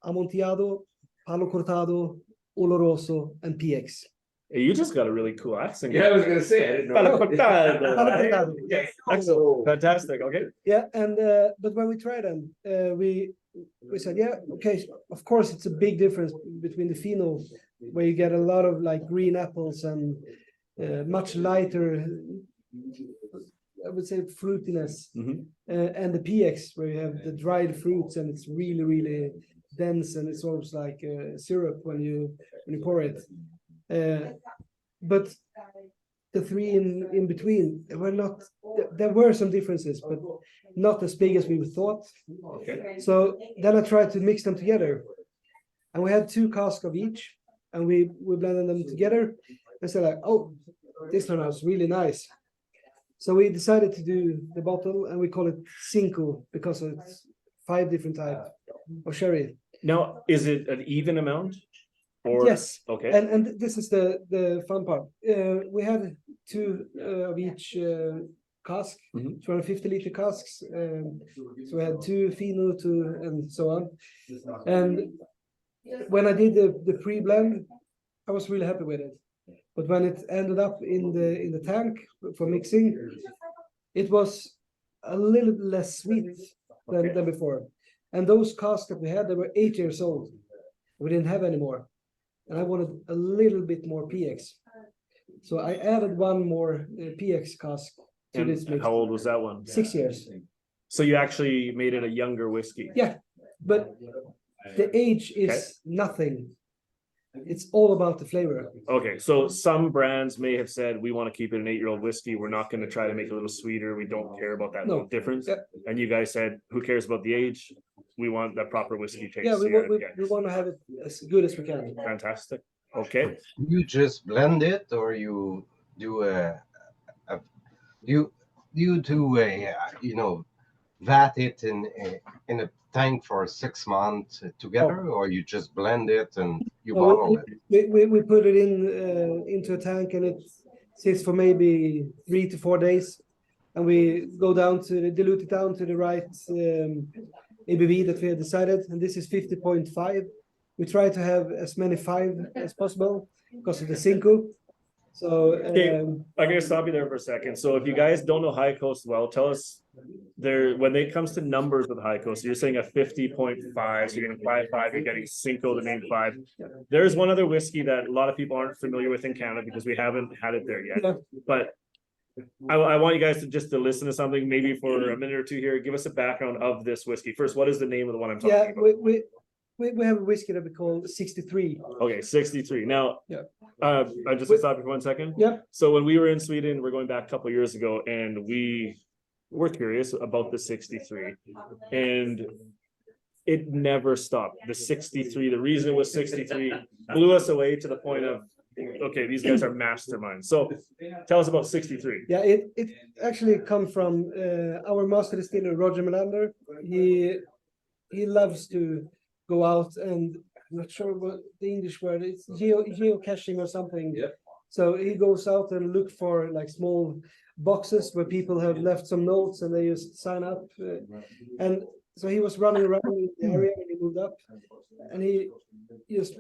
Amontillado, Palo Cortado, Oloroso, and PX. Hey, you just got a really cool accent. Yeah, I was gonna say, I didn't know. Palo cortado, Palo right? cortado. Yes, excellent, fantastic. Okay. Yeah, and but when we tried them, we said, yeah, okay, of course it's a big difference between the Fino, where you get a lot of like green apples and much lighter, I would say, fruitiness, and the PX, where you have the dried fruits and it's really, really dense, and it's almost like syrup when you pour it. But the 3 in between were not. There were some differences, but not as big as we thought. Okay. So then I tried to mix them together, and we had 2 casks of each, and we blended them together, and said like, oh, this one was really nice. So we decided to do the bottle, and we call it Cinco because it's 5 different types of sherry. Now, is it an even amount? Or Yes. Okay. And this is the fun part. We had 2 of each cask, 250-liter casks. So we had 2 Fino, 2, and so on. And when I did the pre-blend, I was really happy with it. But when it ended up in the tank for mixing, it was a little less sweet than before. And those casks that we had, they were 8 years old. We didn't have any more. And I wanted a little bit more PX. So I added 1 more PX cask to And this mix. how old was that one? 6 years. So you actually made it a younger whiskey. Yeah, but the age is nothing. It's all about the flavor. Okay, so some brands may have said, we want to keep it an 8-year-old whiskey. We're not going to try to make it a little sweeter. We don't care about that little difference. Yeah. And you guys said, who cares about the age? We want that proper whiskey taste. Yeah, we Yeah. want to have it as good as we can. Fantastic. Okay. You just blend it, or you do you do a vat it in a tank for 6 months together, or you just blend it and you bottle it? We put it into a tank, and it sits for maybe 3 to 4 days, and we go down to dilute it down to the right ABV that we had decided, and this is 50.5. We try to have as many 5 as possible because of the Cinco. So Okay, I'm gonna stop you there for a second. So if you guys don't know High Coast well, tell us when it comes to numbers with High Coast, you're saying a 50.5, so you're getting 5.5, you're getting Cinco to name 5. There's one other whiskey that a lot of people aren't familiar with in Canada because we haven't had it there yet. Yeah. But I want you guys to listen to something maybe for a minute or 2 here. Give us a background of this whiskey. First, what is the name of the one I'm talking yeah, about? we have a whiskey that we call 63. Okay, 63. Now, Yeah. I just stop you for 1 second. Yep. So when we were in Sweden, we're going back a couple of years ago, and we were curious about the 63, and it never stopped. The 63, the reason it was 63 blew us away to the point of, okay, these guys are masterminds. So tell us about 63. Yeah, it actually comes from our master distiller, Roger Melander. He loves to go out, and I'm not sure what the English word is, geocaching or something. Yeah. So he goes out and look for like small boxes where people have left some notes, and they just sign up. And so he was running around in the area, and he moved up, and he just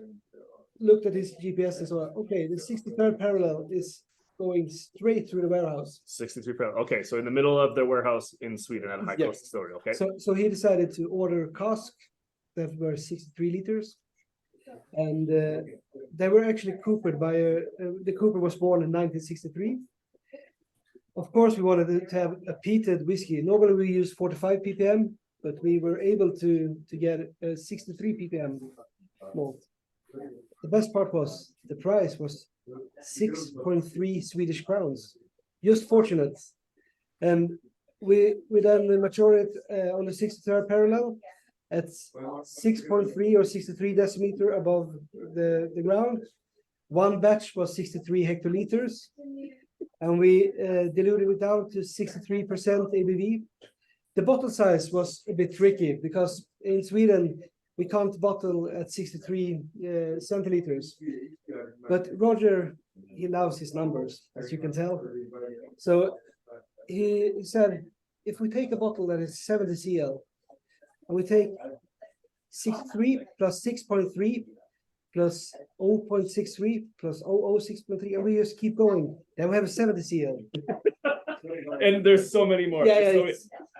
looked at his GPS and saw, okay, the 63rd parallel is going straight through the warehouse. 63 pounds. Okay, so in the middle of their warehouse in Sweden at a High Coast distillery. Okay. So he decided to order cask that were 63 liters, and they were actually coopered by the cooper was born in 1963. Of course, we wanted to have a peated whiskey. Normally we use 45 ppm, but we were able to get 63 ppm malt. The best part was the price was 6.3 Swedish crowns. Just fortunate. And we then matured it on the 63rd parallel at 6.3 or 63 decimeter above the ground. One batch was 63 hectoliters, and we diluted it down to 63% ABV. The bottle size was a bit tricky because in Sweden we can't bottle at 63 centiliters. But Roger, he loves his numbers, as you can tell. So he said, if we take a bottle that is 70 cl, and we take 63 plus 6.3 plus 0.63 plus 006.3, and we just keep going, then we have a 70 cl. And there's so many more. Yeah, So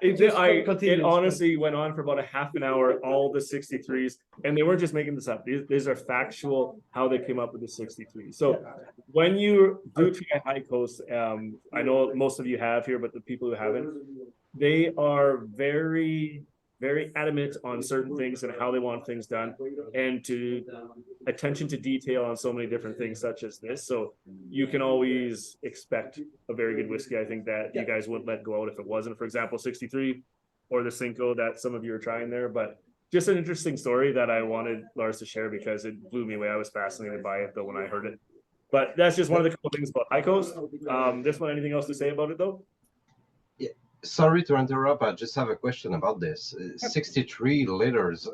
it continues. honestly went on for about a half an hour, all the 63s, and they weren't just making this up. These are factual how they came up with the 63. So when you do try High Coast, I know most of you have here, but the people who haven't, they are very, very adamant on certain things and how they want things done, and to attention to detail on so many different things such as this. So you can always expect a very good whiskey. I think that you guys wouldn't let go out if it wasn't, for example, 63 or the Cinco that some of you are trying there. But just an interesting story that I wanted Lars to share because it blew me away. I was fascinated by it though when I heard it. But that's just one of the cool things about High Coast. This one, anything else to say about it though? Sorry to interrupt. I just have a question about this. 63 liters.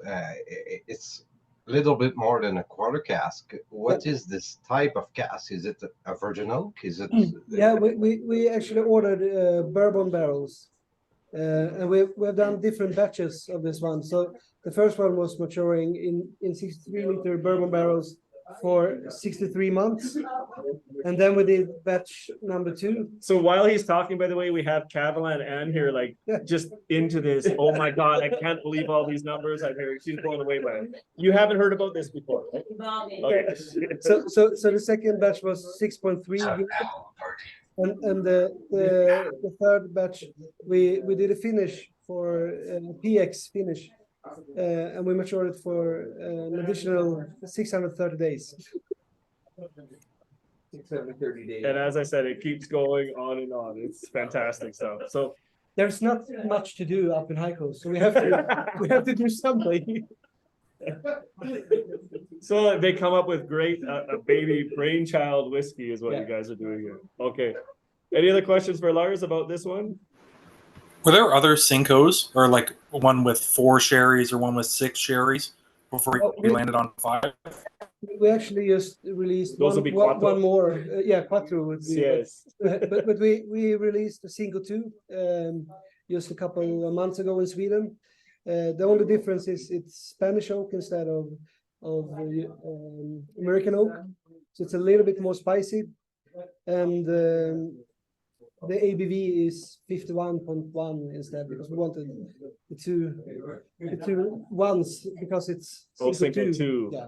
It's a little bit more than a quarter cask. What is this type of cask? Is it a virgin oak? Is it? Yeah, we actually ordered bourbon barrels, and we've done different batches of this one. So the first one was maturing in 63-liter bourbon barrels for 63 months, and then we did batch number 2. So while he's talking, by the way, we have Kavalan Ann here, like just into this. Oh my God, I can't believe all these numbers I'm hearing. She's blown away by it. You haven't heard about this before, right? Okay. So the second batch was 6.3, and the third batch we did a finish for PX finish. And we matured it for an additional 630 days. 630 days. And as I said, it keeps going on and on. It's fantastic stuff. So there's not much to do up in High Coast, so we have to do something. So they come up with great a baby brainchild whiskey is what you guys are doing here. Okay. Any other questions for Lars about this one? Were there other Cincos, or like one with 4 sherries or one with 6 sherries before we landed on 5? We actually just released Those will be Quattro. one more. Quattro would be. Yes. But we released the Cinco 2 just a couple of months ago in Sweden. The only difference is it's Spanish oak instead of American oak, so it's a little bit more spicy, and the ABV is 51.1 instead because we wanted the two ones because it's Cinco 2. Yeah.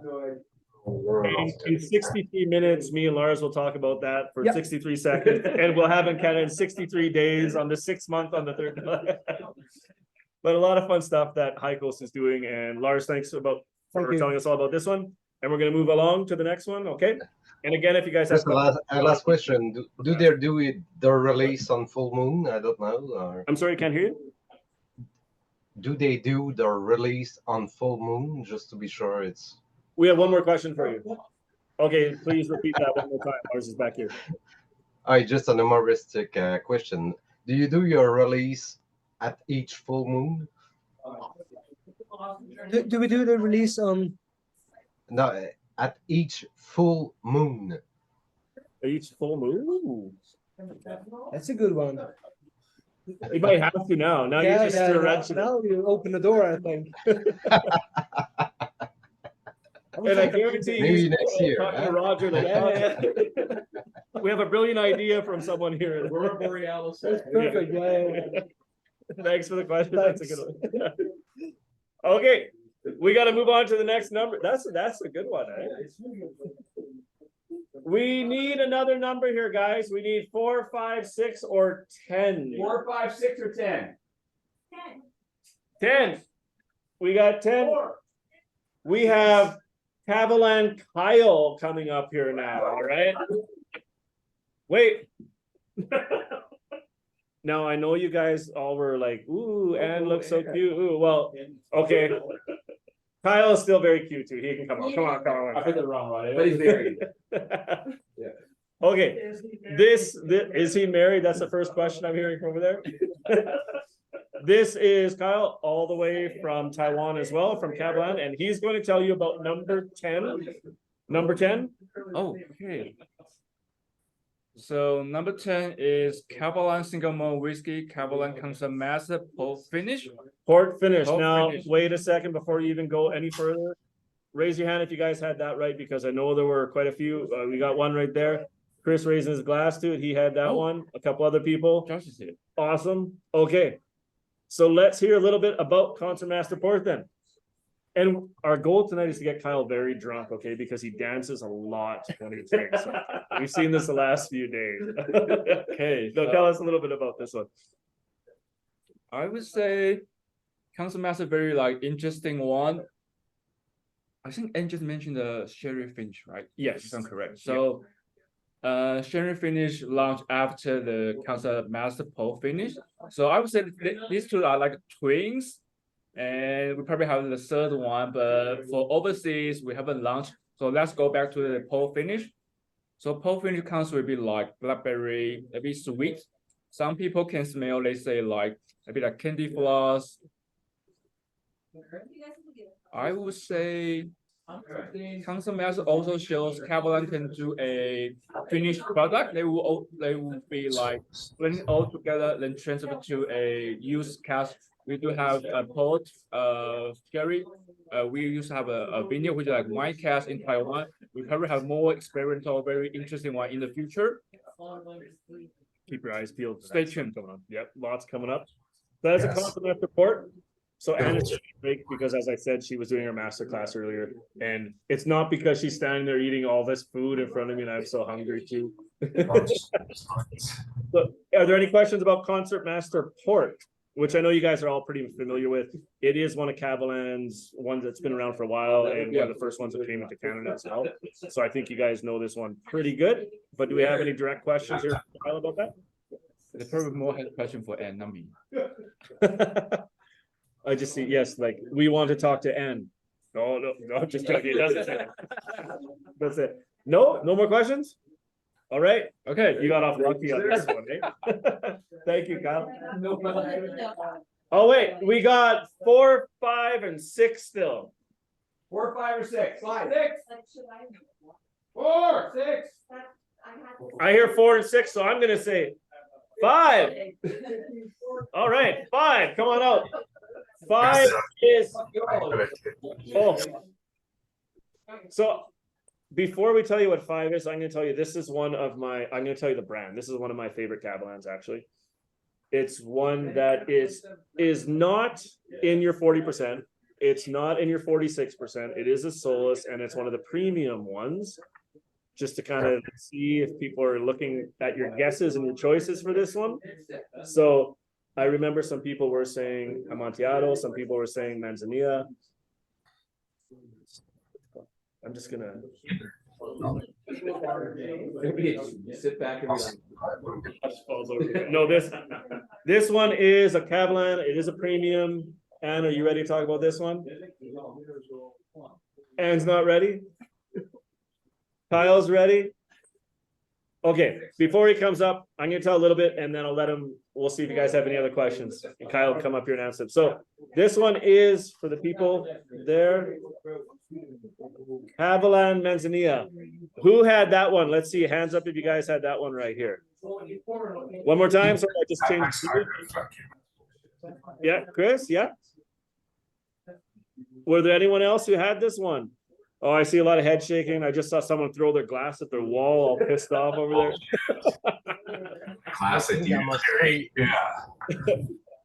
In 63 minutes, me and Lars will talk about that for 63 seconds, and we'll have in Canada in 63 days on the 6th month on the 3rd. But a lot of fun stuff that High Coast is doing, and Lars, thanks for telling us all about this one. And we're going to move along to the next one, okay? And again, if you guys have last question, do they do it their release on full moon? I don't know. Or... I'm sorry, I can't hear you. Do they do their release on full moon just to be sure it's? We have one more question for you. Okay, please repeat that one more time. Lars is back here. Just an humoristic question. Do you do your release at each full moon? Do we do the release on? No, at each full moon. Each full moon? Ooh. That's a good one. You might have to now. Now you're just direction. Now you open the door, I think. And I guarantee maybe next year. Talking to Roger, like, we have a brilliant idea from someone here. Aurora Borealis. That's perfect. Yeah. Thanks for the question. Thanks. That's a good one. Okay, we got to move on to the next number. That's a good one. Eh? We need another number here, guys. We need 4, 5, 6, or 10. 4, 5, 6, or 10. 10. We got 10. We have Kavalan Kyle coming up here now, all right? Wait. Now, I know you guys all were like, ooh, Anne looks so cute. Ooh, well, okay. Kyle is still very cute too. He can come on. Come on, come on. I put it wrong, right? But he's married. Okay. This is he married? That's the first question I'm hearing from over there. This is Kyle, all the way from Taiwan as well, from Kavalan, and he's going to tell you about number 10. Number 10? Okay. So number 10 is Kavalan Single Malt Whiskey, Kavalan Concept Master Port Finish. Port finish. Port Now, finish. wait a second before you even go any further. Raise your hand if you guys had that right, because I know there were quite a few. We got one right there. Chris raising his glass to it. He had that one. A couple other people. Josh is here. Awesome. Okay. So let's hear a little bit about Concert Master Port then. And our goal tonight is to get Kyle very drunk, okay? Because he dances a lot when he drinks. We've seen this the last few days. Okay. So tell us a little bit about this one. I would say Concept Master very like interesting one. I think Anne just mentioned the Sherry Finish, right? Yes. If I'm correct. So Sherry Finish launched after the Concept Master Pole Finish. So I would say these two are like twins. And we probably have the third one, but for overseas, we haven't launched. So let's go back to the pole finish. So pole finish comes with a bit like blackberry, a bit sweet. Some people can smell, let's say like a bit like candy floss. I would say Concept Master also shows Kavalan can do a finished product. They will be like blending all together, then transfer to a used cask. We do have a port, sherry. We used to have a vineyard, which is like wine cask in Taiwan. We probably have more experimental, very interesting one in the future. Keep your eyes peeled. Stay tuned. Coming up. Yep, lots coming up. That's a compliment report. So Anna's great because, as I said, she was doing her master class earlier, and it's not because she's standing there eating all this food in front of me, and I'm so hungry too. So, are there any questions about Concert Master Port, which I know you guys are all pretty familiar with? It is one of Kavalan's ones that's been around for a while, and one of the first ones that came into Canada as well. So I think you guys know this one pretty good. But do we have any direct questions here, Kyle, about that? There's probably more question for Anne, not me. I just see, yes, like we want to talk to Anne. No, just joking. That's it. No more questions? All right. Okay, you got off lucky on this one, eh? Thank you, Kyle. Oh, wait, we got 4, 5, and 6 still. 4, 5, or 6? 5. 6. 4, 6. I hear 4 and 6, so I'm gonna say 5. All right, 5. Come on out. 5 is. Oh. So before we tell you what 5 is, I'm gonna tell you this is one of my. I'm gonna tell you the brand. This is one of my favorite Kavalans, actually. It's one that is not in your 40%. It's not in your 46%. It is a Solus, and it's one of the premium ones. Just to kind of see if people are looking at your guesses and your choices for this one. So I remember some people were saying Amontillado, some people were saying Manzanilla. I'm just gonna Sit back and relax. No, this one is a Kavalan. It is a premium. Anne, are you ready to talk about this one? Anne's not ready. Kyle's ready. Okay, before he comes up, I'm gonna tell a little bit and then I'll let him, we'll see if you guys have any other questions. And Kyle will come up here and answer them. So this one is for the people there. Kavalan Manzanilla. Who had that one? Let's see, hands up if you guys had that one right here. One more time, so I just changed. Yeah, Chris, yeah. Were there anyone else who had this one? Oh, I see a lot of head shaking. I just saw someone throw their glass at their wall, all pissed off over there. Classic. Yeah.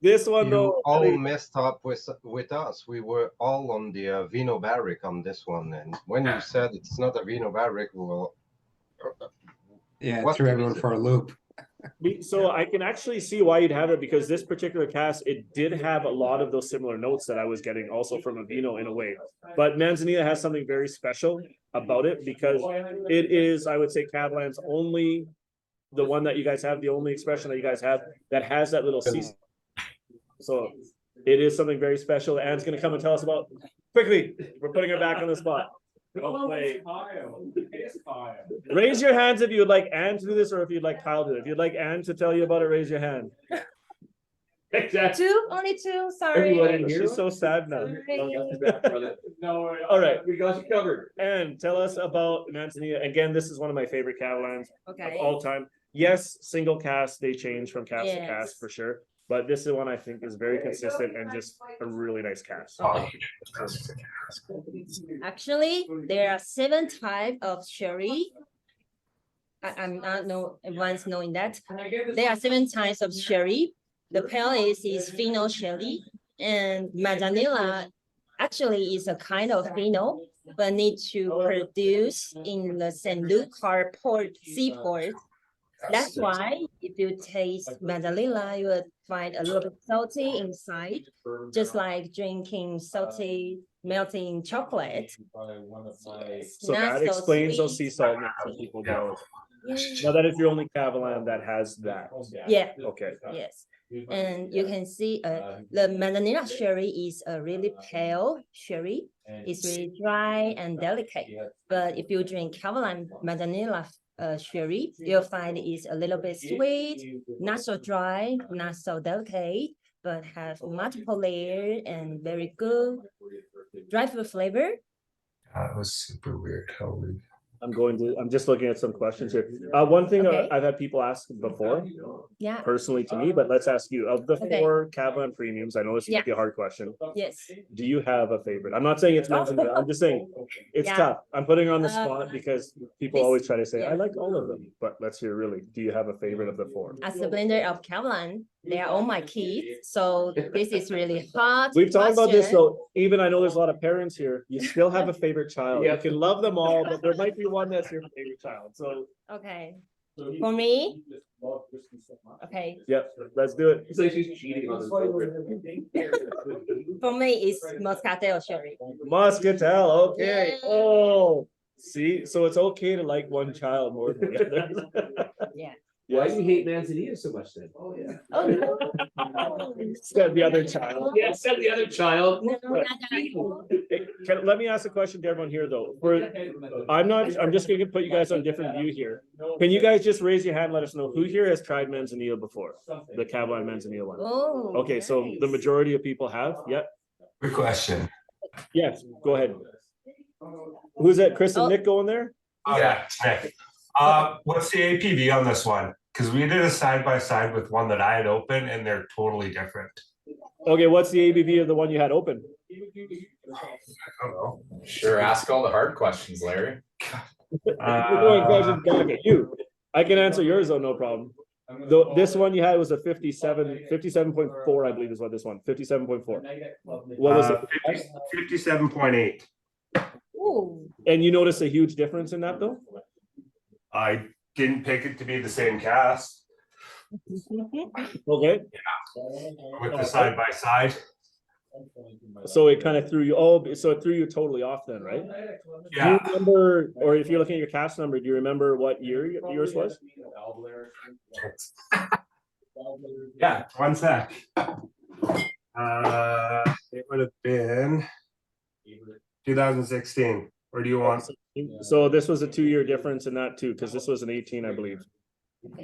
This one, You though, all messed up with us. We were all on the Vino Barric on this one, and when you said it's not a Vino Barric, well, Yeah, what threw is everyone it? for a loop. So I can actually see why you'd have it, because this particular cask, it did have a lot of those similar notes that I was getting also from a vino in a way. But Manzanilla has something very special about it, because it is, I would say, Kavalan's only, the one that you guys have, the only expression that you guys have that has that little season. So it is something very special. Anne's gonna come and tell us about. Quickly, we're putting her back on the spot. Raise your hands if you would like Anne to do this, or if you'd like Kyle to do it. If you'd like Anne to tell you about it, raise your hand. Two, only two, sorry. She's so sad now. No, All right, we got you covered. Anne, tell us about Manzanilla. Again, this is one of my favorite Kavalans Okay. of all time. Yes, single cask, they change from cask to Yes. cask for sure. But this is one I think is very consistent and just a really nice cask. Actually, there are 7 types of sherry. I'm not know everyone's knowing that. There are 7 types of sherry. The pale is Fino sherry, and Manzanilla actually is a kind of Fino, but need to produce in the St. Lucar port, seaport. That's why if you taste Manzanilla, you will find a little bit salty inside, just like drinking salty melting chocolate. So Not that so explains those sweet. sea salt notes that people go. Yeah. Now that is your only Kavalan that has that. Yeah. Okay. Yes. And you can see the Manzanilla sherry is a really pale sherry. It's really dry and delicate. But if you drink Kavalan Manzanilla sherry, you'll find it's a little bit sweet, not so dry, not so delicate, but have multiple layers and very good dry fruit flavor. That was super weird how we. I'm just looking at some questions here. One thing Okay. I've had people ask before, Yeah. personally to me, but let's ask you, of the Okay. 4 Kavalan premiums, I know this might be a hard question. Yes. Do you have a favorite? I'm not saying it's Manzanilla, I'm just saying it's Yeah. tough. I'm putting her on the spot because people this- always try to say, I yeah. like all of them, but let's hear really, do you have a favorite of the 4? As a blender of Kavalan, they are all my kids. So this is really hard. We've talked about this question. though, even I know there's a lot of parents here, you still have a favorite child. You can love them all, but there might be one that's your favorite child, so. Okay. For me, okay. Yep, let's do it. It's like she's cheating on For me, it's Moscatel sherry. Muscatel, okay. Yeah. Oh, see, so it's okay to like one child more than the other. Yeah. Why do you hate Manzanilla so much then? Oh no. Said the other child. Yeah, said the other child. Let me ask a question to everyone here though. I'm just gonna put you guys on a different view here. Can you guys just raise your hand and let us know who here has tried Manzanilla before? The Kavalan Manzanilla one. Oh. Okay, so the majority of people have, yep. Good question. Yes, go ahead. Who's that? Chris and Oh. Nick going there? Yeah, Nick. What's the APV on this one? Because we did a side by side with one that I had open, and they're totally different. Okay, what's the ABV of the one you had open? I don't know. Sure, ask all the hard questions, Larry. We're going questions back at you. I can answer yours though, no problem. This one you had was a 57.4, I believe is what this one, 57.4. What was it? 57.8. Ooh. And you notice a huge difference in that though? I didn't pick it to be the same cast Okay. with the side by side. So it kind of threw you, so it threw you totally off then, right? Do Yeah. you remember, or if you're looking at your cast number, do you remember what year yours was? Yeah, one sec. It would have been 2016. Or do you want? So this was a 2-year difference in that too, because this was an 18, I believe,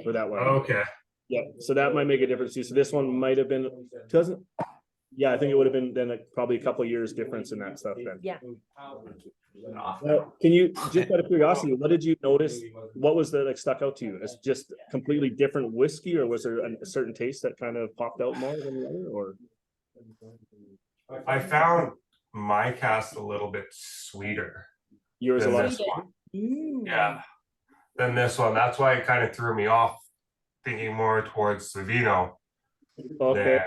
for that one. Okay. Yeah, so that might make a difference too. So this one might have been, doesn't, yeah, I think it would have been then probably a couple of years difference in that stuff then. Yeah. Now, can you, just out of curiosity, what did you notice? What was that like stuck out to you? It's just completely different whiskey, or was there a certain taste that kind of popped out more than the other, or? I found my cast a little bit sweeter. Yours a than lot this one. Mm. Yeah. Than this one. That's why it kind of threw me off, thinking more towards the vino Okay.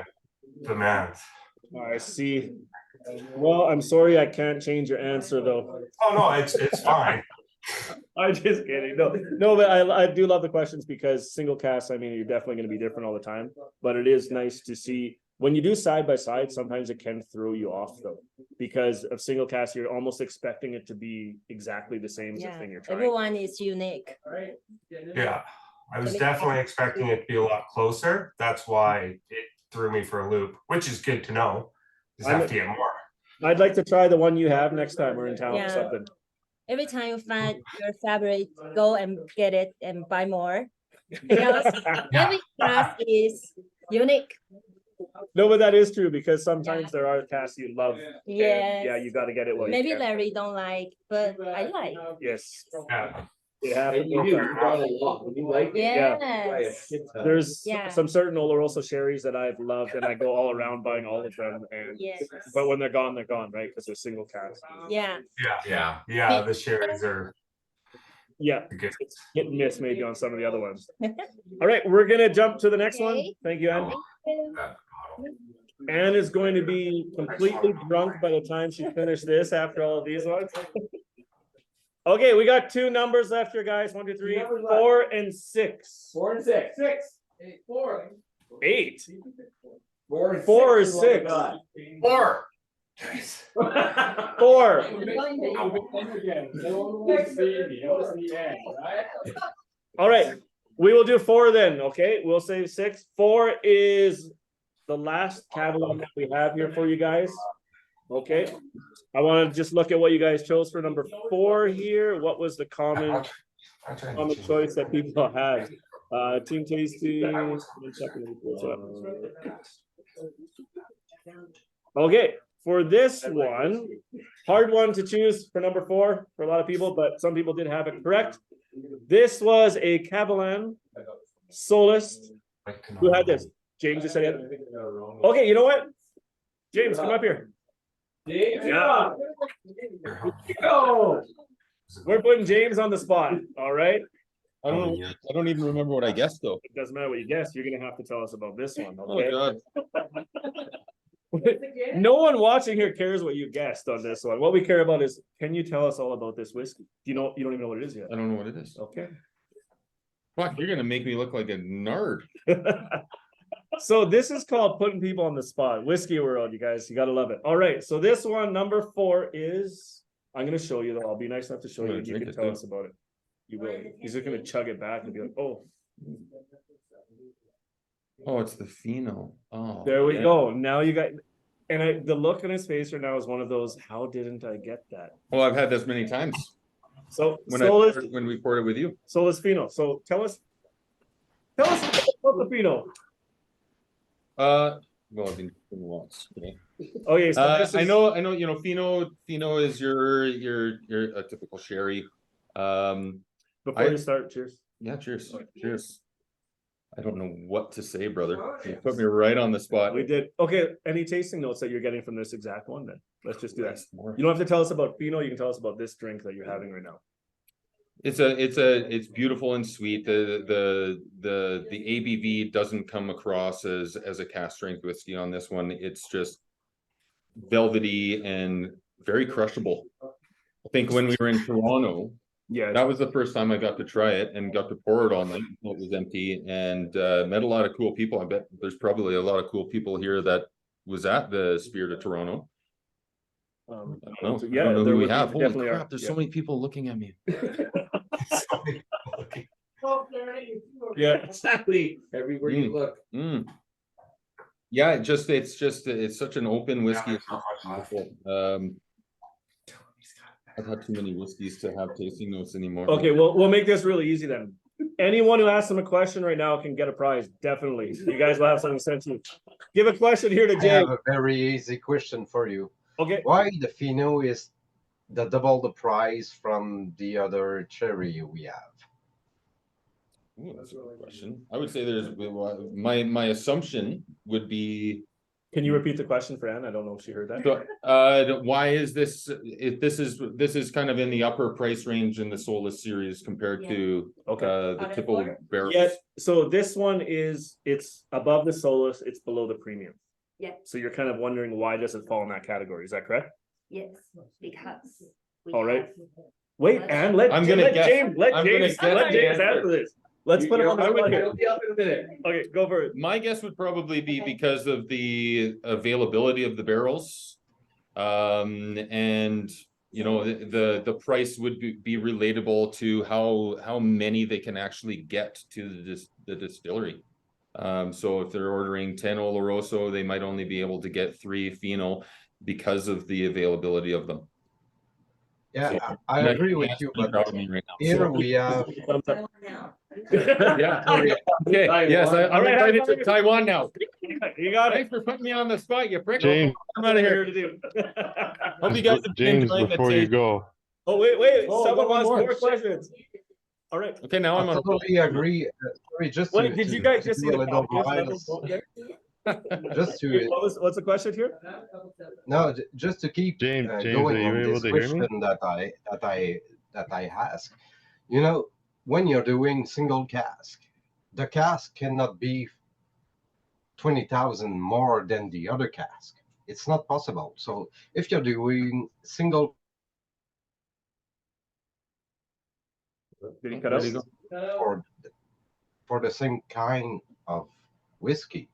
than the man's. I see. Well, I'm sorry I can't change your answer though. Oh no, it's fine. I'm just kidding. No, but I do love the questions because single cast, I mean, you're definitely going to be different all the time. But it is nice to see when you do side by side, sometimes it can throw you off though. Because of single cast, you're almost expecting it to be exactly the same as the thing you're trying. Everyone is unique. Yeah, I was definitely expecting it to be a lot closer. That's why it threw me for a loop, which is good to know. Just have to get more. I'd like to try the one you have next time we're in town or Yeah. something. Every time you find your favorite, go and get it and buy more. Because every class is unique. No, but that is true because sometimes there are casts you love. and Yes. Yeah, you got to get it. While Maybe you can. Larry don't like, but I like. Yes. Yeah. It happens. You like it? Yes. There's Yeah. some certain Oloroso sherries that I've loved, and I go all around buying all of them. And Yes. but when they're gone, right? Because they're single cast. Yeah. Yeah. The sherries are. Yeah, good. it's hit and miss maybe on some of the other ones. All right, we're gonna jump to the next one. Thank you, Anne. Anne is going to be completely drunk by the time she finished this after all of these ones. Okay, we got 2 numbers left here, guys. 1, 2, 3, 4, and 6. 4 and 6. 8, 4. 8. 4 and 4 or 6. 6. 4. 4. All right, we will do 4 then. Okay, we'll say 6. 4 is the last Kavalan that we have here for you guys. Okay, I want to just look at what you guys chose for number 4 here. What was the common choice that people had? Team tasting. Okay, for this one, hard one to choose for number 4 for a lot of people, but some people did have it correct. This was a Kavalan Solist. Who had this? James just said it. Okay, you know what? James, come up here. Yeah. We're putting James on the spot. All right. I don't even remember what I guessed though. It doesn't matter what you guess. You're gonna have to tell us about this one. Oh Okay. God. No one watching here cares what you guessed on this one. What we care about is, can you tell us all about this whiskey? You don't even know what it is yet. I don't know what it is. Okay. Fuck, you're gonna make me look like a nerd. So this is called putting people on the spot. Whiskey world, you guys, you gotta love it. All right, so this one, number 4 is, I'm gonna show you though. I'll be nice enough to show you and you can tell us about it. You will. He's just gonna chug it back and be like, oh. Oh, it's the pheno. Oh, There we go. Now you got, and the look on his face right now is one of those, how didn't I get that? Well, I've had this many times. So when we poured it with you. Solus Pheno. So tell us about the Pheno. Well, I've been lots. Okay. Okay, so this is... I know. You know, Pheno is your a typical sherry. Before you start, cheers. Yeah, cheers. Cheers. I don't know what to say, brother. You put me right on the spot. We did. Okay, any tasting notes that you're getting from this exact one then? Let's just do that. You don't have to tell us about Pheno, you can tell us about this drink that you're having right now. It's beautiful and sweet. The ABV doesn't come across as a cask strength whiskey on this one. It's just velvety and very crushable. I think when we were in Toronto, yeah, that was the first time I got to try it and got to pour it all night until it was empty, and met a lot of cool people. I bet there's probably a lot of cool people here that was at the Spirit of Toronto. I don't know. Yeah, I don't know who we have. Holy definitely crap! are. There's Yeah. so many people looking at me. Yeah, exactly. Everywhere you look. Yeah, it's such an open whiskey. I've had too many whiskeys to have tasting notes anymore. Okay, well, we'll make this really easy then. Anyone who asks them a question right now can get a prize. Definitely. You guys will have something sent to you. Give a question here to I Jay. have a very easy question for you. Okay. Why the Pheno is double the price from the other cherry we have? Ooh, that's a good question. I would say there's my assumption would be. Can you repeat the question for Anne? I don't know if she heard that. So, why is this? This is kind of in the upper price range in the Solus series compared to the typical barrels. Yes. So this one it's above the Solus, it's below the premium. Yeah. So you're kind of wondering why does it fall in that category? Is that correct? Yes, because we All right. Wait, and let I'm gonna let guess. James let I'm gonna James guess let the James answer. answer this. Let's put him on the spot here. It'll be up in a minute. Okay, go for it. My guess would probably be because of the availability of the barrels. And you know, the price would be relatable to how many they can actually get to the distillery. So if they're ordering 10 Oloroso, they might only be able to get 3 Fino because of the availability of them. Yeah, I agree with you, but here we have. Yeah. Okay. Yes, I'm invited to Taiwan now. You got it. Thanks for putting me on the spot, you prick. James. I'm out of here. Hope you guys have been James, enjoying the before you taste. go. Oh wait, Oh, someone one wants more. more questions. All right. Okay, now I'm I on. totally agree. Sorry, just Wait, to, did to- you guys to just do see a the little comments? bias, just to What's the question here? no, just to keep James, are going you on able this to hear me? question that I ask. You know, when you're doing single cask, the cask cannot be 20,000 more than the other cask. It's not possible. So if you're doing single Did he cut out? for the same kind of whiskey,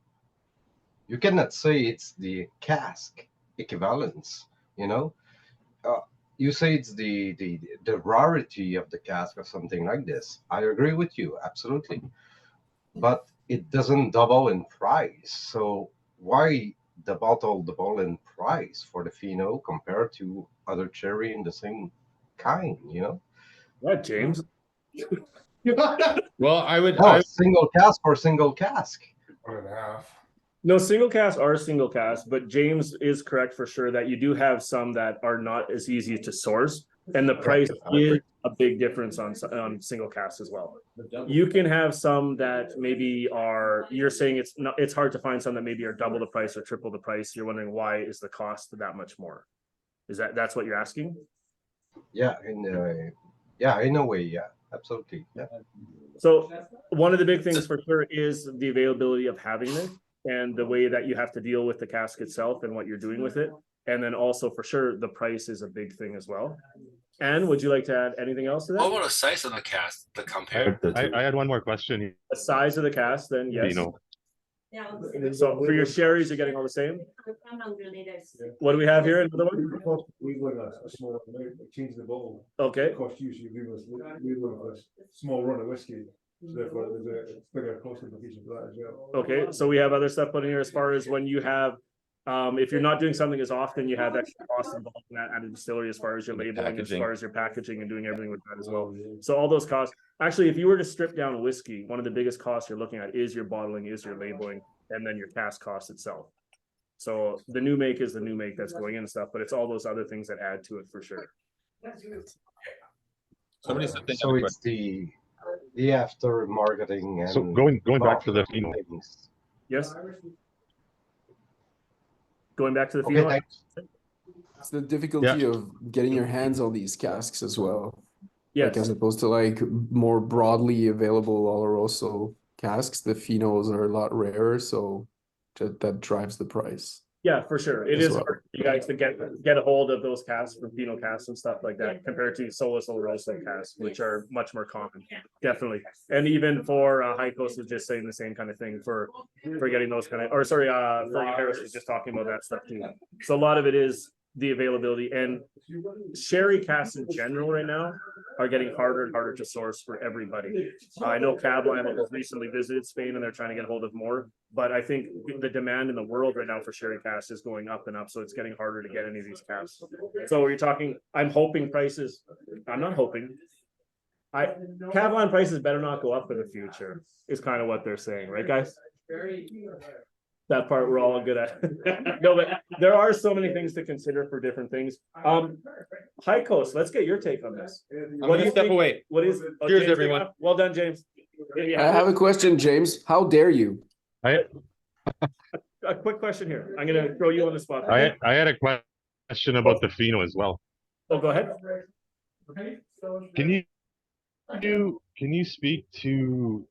you cannot say it's the cask equivalence. You know, you say it's the rarity of the cask or something like this. I agree with you absolutely, but it doesn't double in price. So why double in price for the Fino compared to other cherry in the same kind? You know. What, James? Well, I would. No, single cask for single cask. 1.5. No, single cast are single cast, but James is correct for sure that you do have some that are not as easy to source, and the price is a big difference on single cast as well. You can have some that maybe are. You're saying it's hard to find some that maybe are double the price or triple the price. You're wondering why is the cost that much more? That's what you're asking? Yeah, in a way, yeah, absolutely. Yeah. So one of the big things for sure is the availability of having it and the way that you have to deal with the cask itself and what you're doing with it. And then also for sure, the price is a big thing as well. And would you like to add anything else to that? What about the size of the cask to compare? I had one more question. The size of the cask, then yes. Fino. So for your sherries, you're getting all the same? What do we have here? Another one? We win a small amount, change the bottle. Okay. Cost usually we win a small run of whiskey. So therefore, there's a bigger cost implication for that as well. Okay, so we have other stuff put in here as far as when you have, if you're not doing something as often, you have extra costs involved in that at a distillery as far as your labeling, as far as your packaging and doing everything with that as well. So all those costs, actually, if you were to strip down whiskey, one of the biggest costs you're looking at is your bottling, is your labeling, and then your cask cost itself. So the new make is the new make that's going in and stuff, but it's all those other things that add to it for sure. Somebody said So it's the after marketing and So going back to the Fino. Yes. Going back to the Okay, Fino. thanks. It's the difficulty of getting your hands on these casks as well. Yes. Like as opposed to like more broadly available Oloroso casks, the Finos are a lot rarer, so that drives the price. Yeah, for sure. It as is well. hard for you guys to get a hold of those casks from Fino casks and stuff like that compared to Solus Oloroso casks, which are much more common. Definitely. And even for High Coast was just saying the same kind of thing for getting those kind of, or sorry, Ferg Harris was just talking about that stuff too. So a lot of it is the availability, and sherry casks in general right now are getting harder and harder to source for everybody. I know Kavalan has recently visited Spain and they're trying to get hold of more, but I think the demand in the world right now for sherry casks is going up and up, so it's getting harder to get any of these casks. So you're talking, I'm hoping prices, I'm not hoping. Kavalan prices better not go up in the future, is kind of what they're saying, right, guys? That part we're all good at. No, but there are so many things to consider for different things. High Coast, let's get your take on this. What do you step think? away. What is? Cheers, James, everyone. Well done, James. I have a question, James. How dare you? A quick question here. I'm gonna throw you on the spot. I had a question about the Fino as well. Oh, go ahead. Can you speak to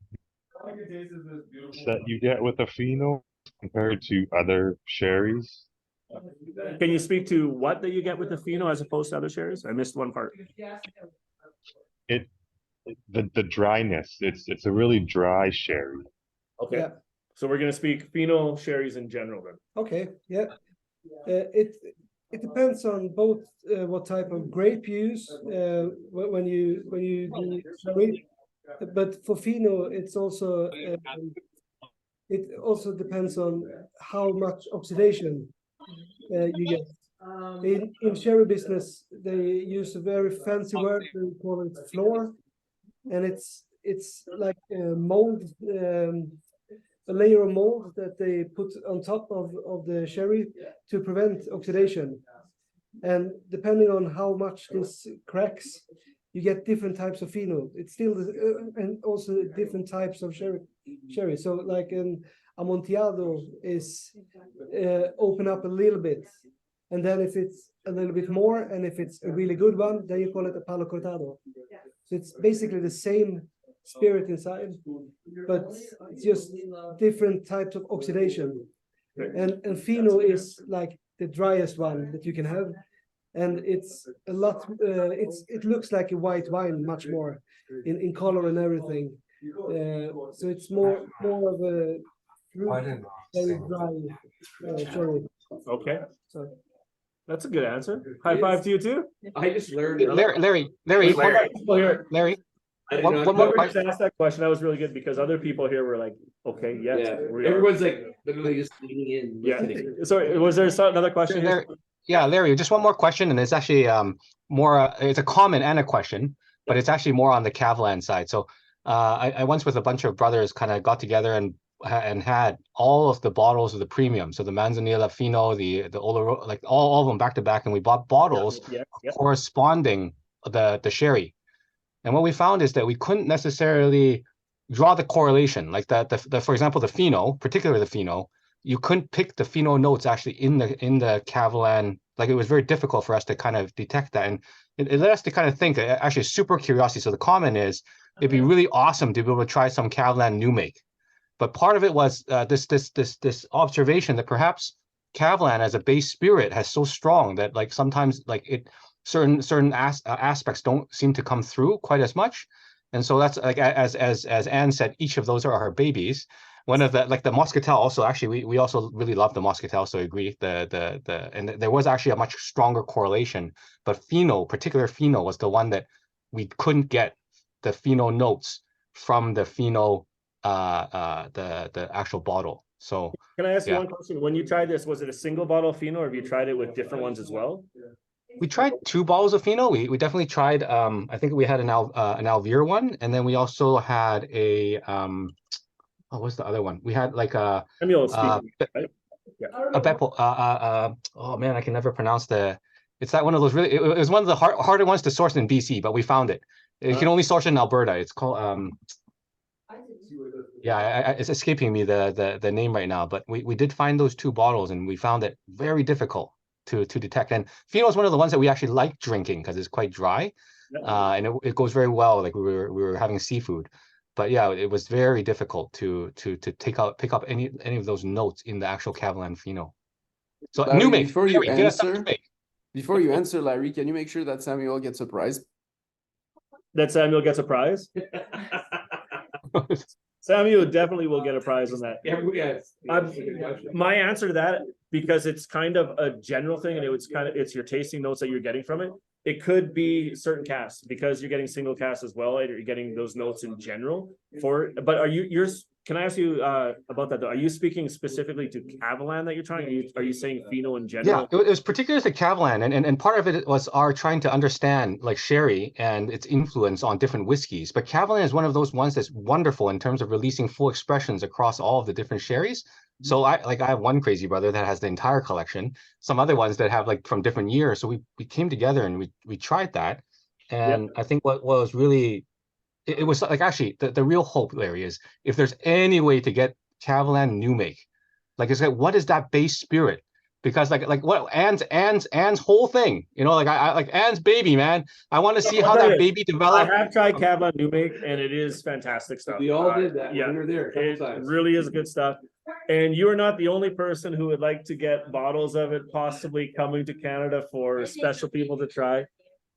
that you get with a Fino compared to other sherries? Can you speak to what that you get with the pheno as opposed to other sherries? I missed one part. The dryness. It's a really dry sherry. Okay. Yeah. So we're gonna speak pheno sherries in general then. Okay, yeah. It depends on both what type of grape you use when you do sherry. But for Fino, it also depends on how much oxidation you get. In sherry business, they use a very fancy word. They call it floor, and it's like a mold. A layer of mold that they put on top of the sherry to prevent oxidation. And depending on how much this cracks, you get different types of pheno. It's still and also different types of sherry. So like an Amontillado is open up a little bit, and then if it's a little bit more, and if it's a really good one, then you call it a Palo Cortado. So it's basically the same spirit inside, but it's just different types of oxidation. And pheno is like the driest one that you can have, and it's a lot. It looks like a white wine much more in color and everything. So it's more of a very dry sherry. Okay. So that's a good answer. High five to you too. I just learned. Larry. One more question. Ask that question. That was really good because other people here were like, "Okay, yes." Yeah. Everyone's like literally just leaning in. Yeah. Sorry, was there another question? Yeah, Larry. Just one more question, and it's actually more. It's a comment and a question, but it's actually more on the Kavalan side. So, I once with a bunch of brothers kind of got together and had all of the bottles of the premium. So the Manzanilla, Fino, the Oloroso, like all of them back to back, and we bought bottles corresponding the sherry. And what we found is that we couldn't necessarily draw the correlation, like the for example, the pheno, particularly the pheno, you couldn't pick the pheno notes actually in the Kavalan. Like it was very difficult for us to kind of detect that, and it led us to kind of think. Actually, super curiosity. So the comment is, it'd be really awesome to be able to try some Kavalan new make, but part of it was this observation that perhaps Kavalan as a base spirit has so strong that like sometimes like it. Certain aspects don't seem to come through quite as much, and so that's like as Anne said, each of those are her babies. One of the like the Moscatel also actually we also really love the Moscatel, so I agree. And there was actually a much stronger correlation, but particular pheno was the one that we couldn't get the pheno notes from the pheno the actual bottle. So can I ask you one question? When you tried this, was it a single bottle of pheno, or have you tried it with different ones as well? We tried 2 bottles of pheno. We definitely tried. I think we had an Alvir one, and then we also had a what's the other one? We had like a Beppo. Oh man, I can never pronounce the. It's that one of those really. It was one of the harder ones to source in BC, but we found it. You can only source it in Alberta. It's called it's escaping me the name right now, but we did find those 2 bottles, and we found it very difficult to detect. And pheno is one of the ones that we actually like drinking because it's quite dry, and it goes very well. Like we were having seafood, but yeah, it was very difficult to pick up any of those notes in the actual Kavalan pheno. So Larry, new make. Before you answer, Larry, can you make sure that Samuel gets a prize? That Samuel gets a prize? Samuel definitely will get a prize on that. My answer to that, because it's kind of a general thing, and it's your tasting notes that you're getting from it. It could be certain casts because you're getting single casts as well, and you're getting those notes in general. But can I ask you about that though? Are you speaking specifically to Kavalan that you're trying? Are you saying pheno in general? Yeah, it was particular to Kavalan, and part of it was our trying to understand like sherry and its influence on different whiskeys. But Kavalan is one of those ones that's wonderful in terms of releasing full expressions across all of the different sherries. So I have one crazy brother that has the entire collection, some other ones that have like from different years. So we came together and we tried that, and I think what was really it was like actually the real hope, Larry, is if there's any way to get Kavalan new make, like it's like what is that base spirit? Because like what Anne's whole thing, like I like Anne's baby, man. I want to see how that baby developed. I have tried Kavalan new make, and it is fantastic stuff. We all did that. Yeah, we were there. It really is good stuff. And you are not the only person who would like to get bottles of it, possibly coming to Canada for special people to try.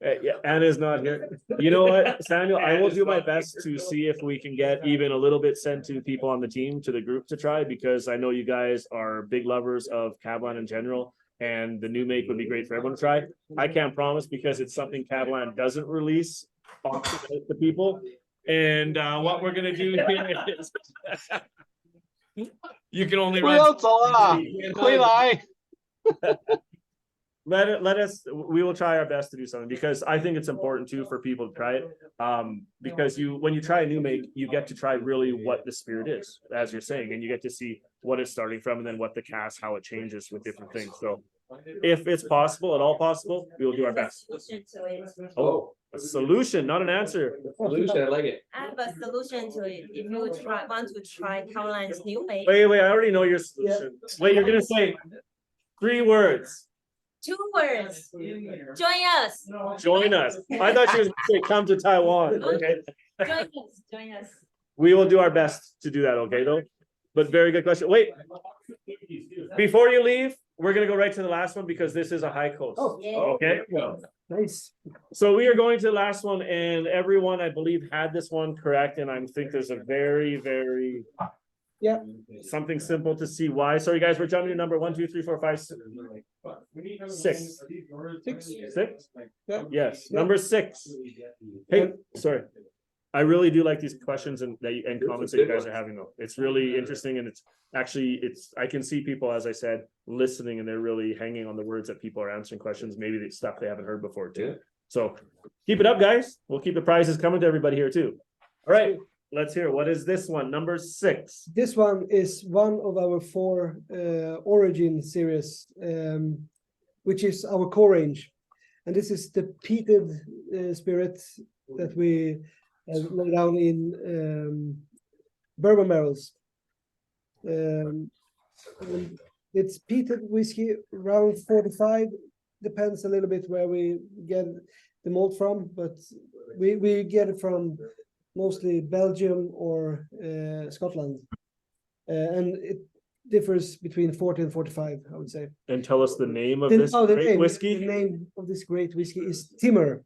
Yeah, Anna's not here. You know what, Samuel, I will do my best to see if we can get even a little bit sent to people on the team, to the group to try, because I know you guys are big lovers of Kavalan in general, and the new make would be great for everyone to try. I can't promise because it's something Kavalan doesn't release often to people. And what we're gonna do here is you can only run. Let us, we will try our best to do something, because I think it's important too for people to try it. Because when you try a new make, you get to try really what the spirit is, as you're saying, and you get to see what it's starting from, and then what the cask, how it changes with different things. So if it's possible, at all possible, we will do our best. Oh, a solution, not an answer. Solution, I like it. I have a solution to it. If you want to try Kavalan's new make. Wait, I already know your solution. Wait, you're gonna say 3 words. 2 words. Join us. Join us. I thought she was gonna say come to Taiwan. Okay. Join us. We will do our best to do that, okay, though? But very good question. Wait, before you leave, we're gonna go right to the last one, because this is a high coast. Oh, okay. Nice. So we are going to the last one, and everyone, I believe, had this one correct, and I think there's a very something simple to see why. Sorry, guys, we're jumping to number 1, 2, 3, 4, 5, 6. 6? Yes, number 6. Hey, sorry. I really do like these questions and comments that you guys are having, though. It's really interesting, and I can see people, as I said, listening, and they're really hanging on the words that people are answering questions, maybe the stuff they haven't heard before too. So keep it up, guys. We'll keep the prizes coming to everybody here too. All right, let's hear. What is this one? Number 6. This one is one of our 4 origin series, which is our core range. And this is the peated spirit that we lay down in bourbon barrels. It's peated whiskey, around 45, depends a little bit where we get the malt from, but we get it from mostly Belgium or Scotland. And it differs between 40 and 45, I would say. And tell us the name of this great whiskey. The name of this great whiskey is Timmer.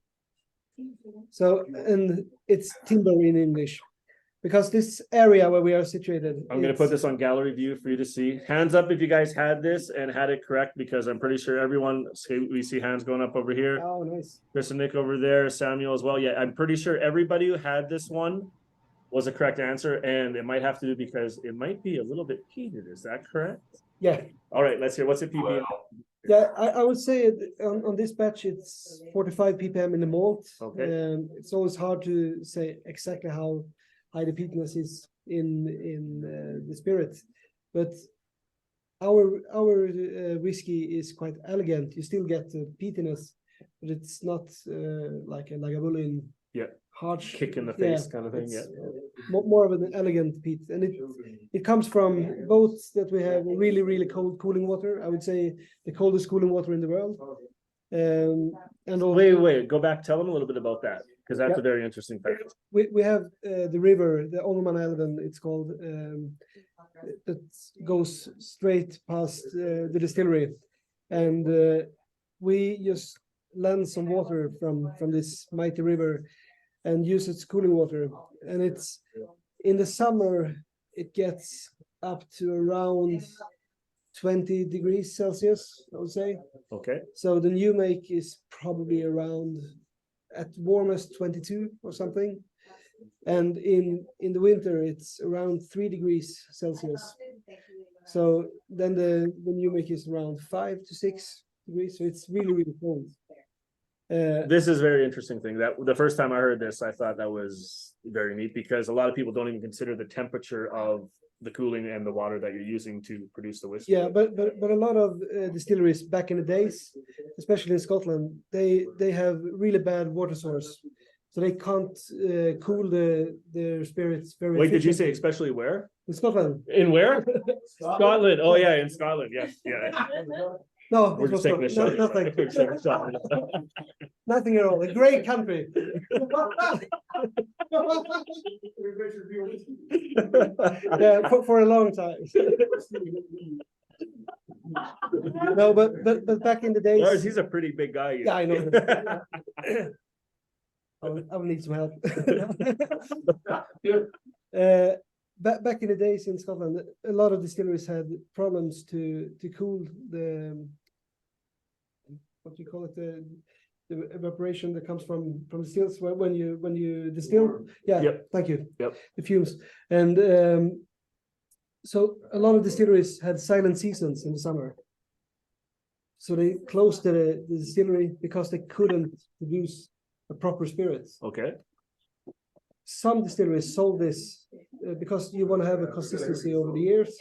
So, and it's timber in English, because this area where we are situated. I'm going to put this on gallery view for you to see. Hands up if you guys had this and had it correct, because I'm pretty sure everyone, we see hands going up over here. Oh, nice. Chris and Nick over there, Samuel as well. Yeah, I'm pretty sure everybody who had this one was a correct answer, and it might have to do because it might be a little bit peated. Is that correct? Yeah. All right, let's hear. What's it ppm? Yeah, I would say on this batch it's 45 ppm in the malt. Okay. It's always hard to say exactly how high the peatiness is in the spirit, but our whiskey is quite elegant. You still get the peatiness, but it's not like a Lagavulin. Yeah. Harsh kick in the face kind of thing. Yeah. More of an elegant peat, and it comes from both that we have really cold cooling water. I would say the coldest cooling water in the world. And also, wait, go back. Tell them a little bit about that, because that's a very interesting fact. We have the river, the Onoman, it's called, that goes straight past the distillery, and we just lend some water from this mighty river and use its cooling water. And it's in the summer, it gets up to around 20 degrees Celsius, I would say. Okay. So the new make is probably around at warmest 22 or something. And in the winter, it's around 3 degrees Celsius. So then the new make is around 5 to 6 degrees. So it's really cold. This is a very interesting thing. That the first time I heard this, I thought that was very neat, because a lot of people don't even consider the temperature of the cooling and the water that you're using to produce the whiskey. Yeah, but a lot of distilleries back in the days, especially in Scotland, they have really bad water source, so they can't cool their spirits very. Wait, did you say especially where? In Scotland. In where? Scotland. Oh yeah, in Scotland. Yes, yeah. No, We're it just was taking a not. shot. Nothing. We're just taking a shot. Nothing at all. A great country. Yeah, for a long time. No, but back in the days. Lars, he's a pretty big guy. Yeah, I know. I will need some help. Back in the days in Scotland, a lot of distilleries had problems to cool the what do you call it, the evaporation that comes from the stills when you distill. Yeah, Yep. Thank you. Yep. The fumes. And so a lot of distilleries had silent seasons in the summer. So they closed the distillery because they couldn't produce a proper spirit. Okay. Some distilleries sold this because you want to have a consistency over the years.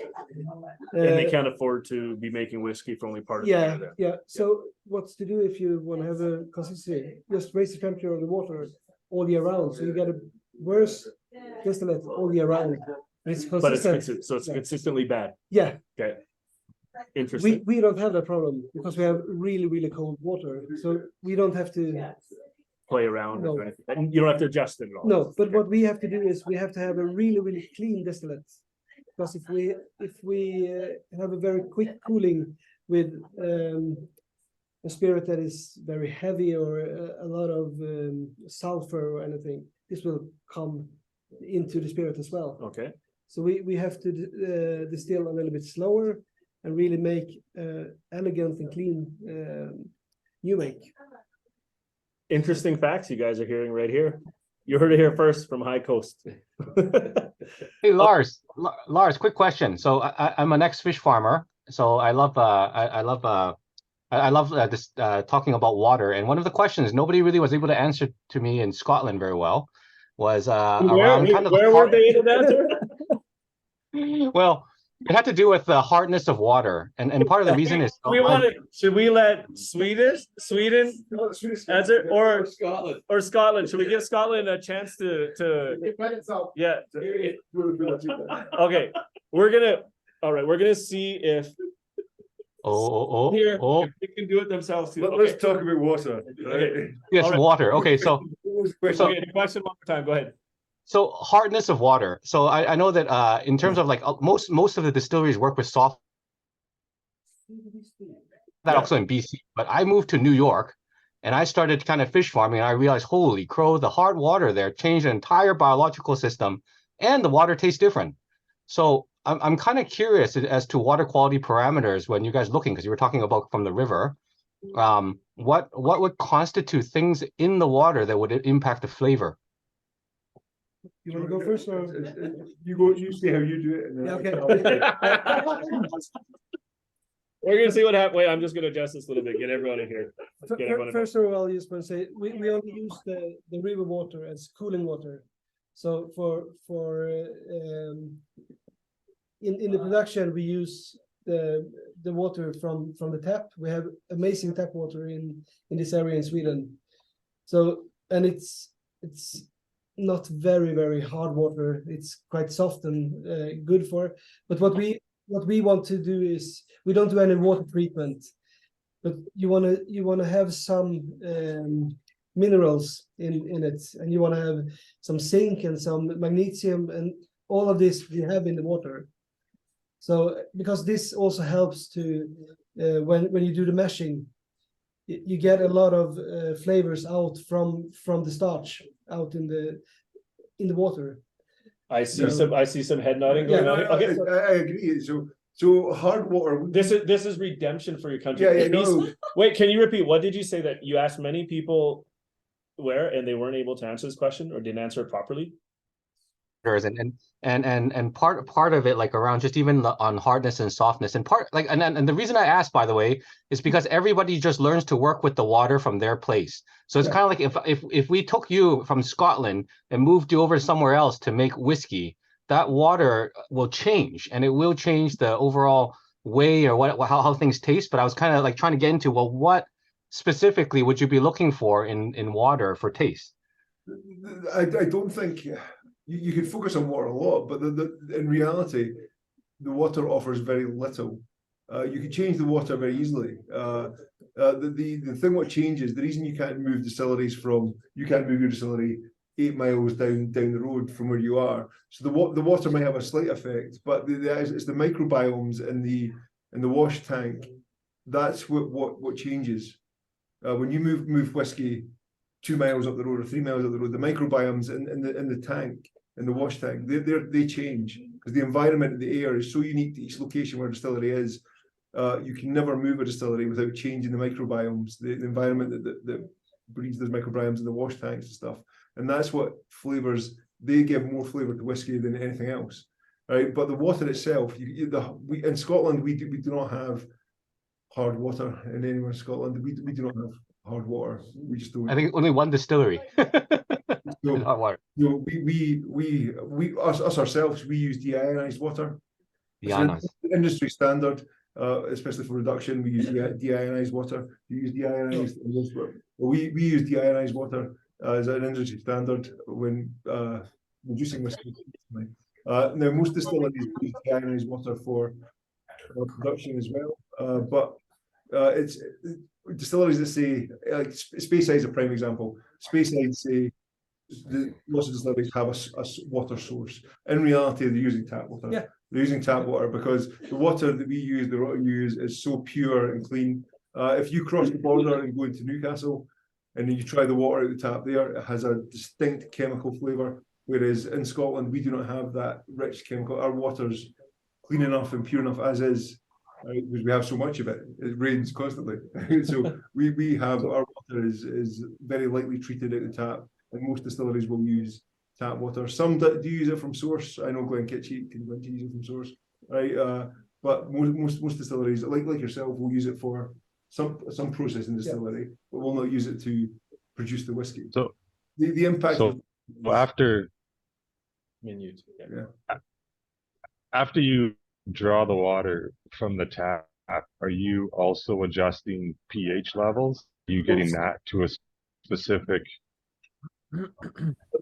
And they can't afford to be making whiskey for only part of the Yeah, year there. yeah. So what's to do if you want to have a consistency? Just raise the temperature of the water all year round. So you get a worse distillate all year round. And it's But it's consistent. so it's consistently bad. Yeah. Okay. Interesting. We don't have that problem because we have really, really cold water. So we don't have to Play around. No. Or anything. And you don't have to adjust it at all. No, but what we have to do is we have to have a really, really clean distillate. Because if we have a very quick cooling with a spirit that is very heavy or a lot of sulfur or anything, this will come into the spirit as well. Okay. So we have to distill a little bit slower and really make elegant and clean new make. Interesting facts you guys are hearing right here. You heard it here first from High Coast. Hey Lars, Lars, quick question. So I'm an ex-fish farmer, so I love this talking about water. And one of the questions nobody really was able to answer to me in Scotland very well was around kind of where were they able to answer? Well, it had to do with the hardness of water, and part of the reason is should we let Sweden answer or Scotland? Should we give Scotland a chance to yeah? Okay, we're gonna see if here if they can do it themselves too. Let's talk about water. Okay. Yes, All right. water. Okay, so Okay, the question one more time. Go ahead. So hardness of water. So I know that in terms of like most of the distilleries work with soft. That also in BC, but I moved to New York, and I started kind of fish farming. And I realized, holy crow, the hard water there changed the entire biological system, and the water tastes different. So I'm kind of curious as to water quality parameters when you guys looking, because you were talking about from the river. What would constitute things in the water that would impact the flavor? You want to go first, or you see how you do it? And then yeah, okay. We're gonna see what happens. Wait, I'm just gonna adjust this a little bit. Get everyone in here. First of all, I just want to say we only use the river water as cooling water. So in the production we use the water from the tap. We have amazing tap water in this area in Sweden. So and it's not very, very hard water. It's quite soft and good for. But what we want to do is we don't do any water treatment, but you wanna have some minerals in it, and you wanna have some zinc and some magnesium, and all of this we have in the water. So because this also helps to when you do the meshing, you get a lot of flavors out from the starch out in the water. I see some head nodding going on. Okay, I agree. So hard water. This is redemption for your country. Yeah, no. Wait, can you repeat? What did you say that you asked many people where and they weren't able to answer this question or didn't answer it properly? And part of it, like around just even on hardness and softness, and part like and the reason I asked, by the way, is because everybody just learns to work with the water from their place. So it's kind of like if we took you from Scotland and moved you over somewhere else to make whiskey, that water will change, and it will change the overall way or how things taste. But I was kind of like trying to get into, well, what specifically would you be looking for in water for taste? I don't think you can focus on water a lot, but in reality, the water offers very little You can change the water very easily. The thing what changes, the reason you can't move distilleries you can't move your distillery 8 miles down the road from where you are. So the water might have a slight effect, but it's the microbiomes in the wash tank. That's what changes. When you move whiskey 2 miles up the road or 3 miles up the road, the microbiomes in the tank, in the wash tank, they change because the environment of the air is so unique to each location where a distillery is. You can never move a distillery without changing the microbiomes, the environment that breeds those microbiomes in the wash tanks and stuff. And that's what flavors, they give more flavor to whiskey than anything else, right? But the water itself, in Scotland, we do not have hard water. In anywhere in Scotland, we do not have hard water. We just don't. I think only one distillery. Hard water. No, us ourselves, we use deionized water. Deionized. It's an industry standard, especially for reduction. We use deionized water. We use deionized. We use deionized water as an industry standard when reducing whiskey. Now, most distilleries use deionized water for production as well, but it's distilleries that say, like Speyside is a prime example. Speyside say lots of distilleries have a water source. In reality, they're using tap water. Yeah. They're using tap water because the water that we use, the water we use, is so pure and clean. If you cross the border and go into Newcastle, and then you try the water out the tap there, it has a distinct chemical flavour. Whereas in Scotland, we do not have that rich chemical. Our water's clean enough and pure enough as is, right? Because we have so much of it. It rains constantly. So we have, our water is very lightly treated out the tap, and most distilleries will use tap water. Some do use it from source. I know Glenkitchy can use it from source, right? But most distilleries, like yourself, will use it for some process in distillery, but will not use it to produce the whiskey. So the impact. So after after you draw the water from the tap, are you also adjusting pH levels? Are you getting that to a specific? But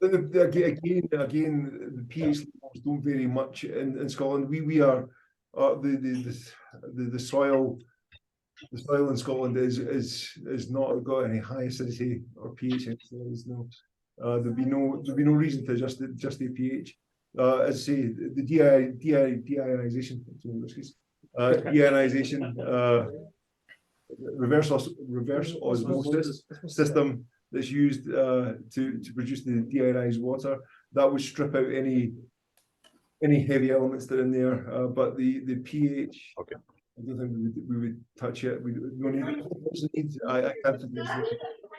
then again, the pH levels don't vary much in Scotland. We are the soil. The soil in Scotland is not got any high acidity or pH. No, there'd be no reason to adjust the pH. As I say, the deionization, reverse osmosis system that's used to produce the deionized water, that would strip out any heavy elements that are in there. But the pH. Okay. I don't think we would touch it. We don't need. I can't.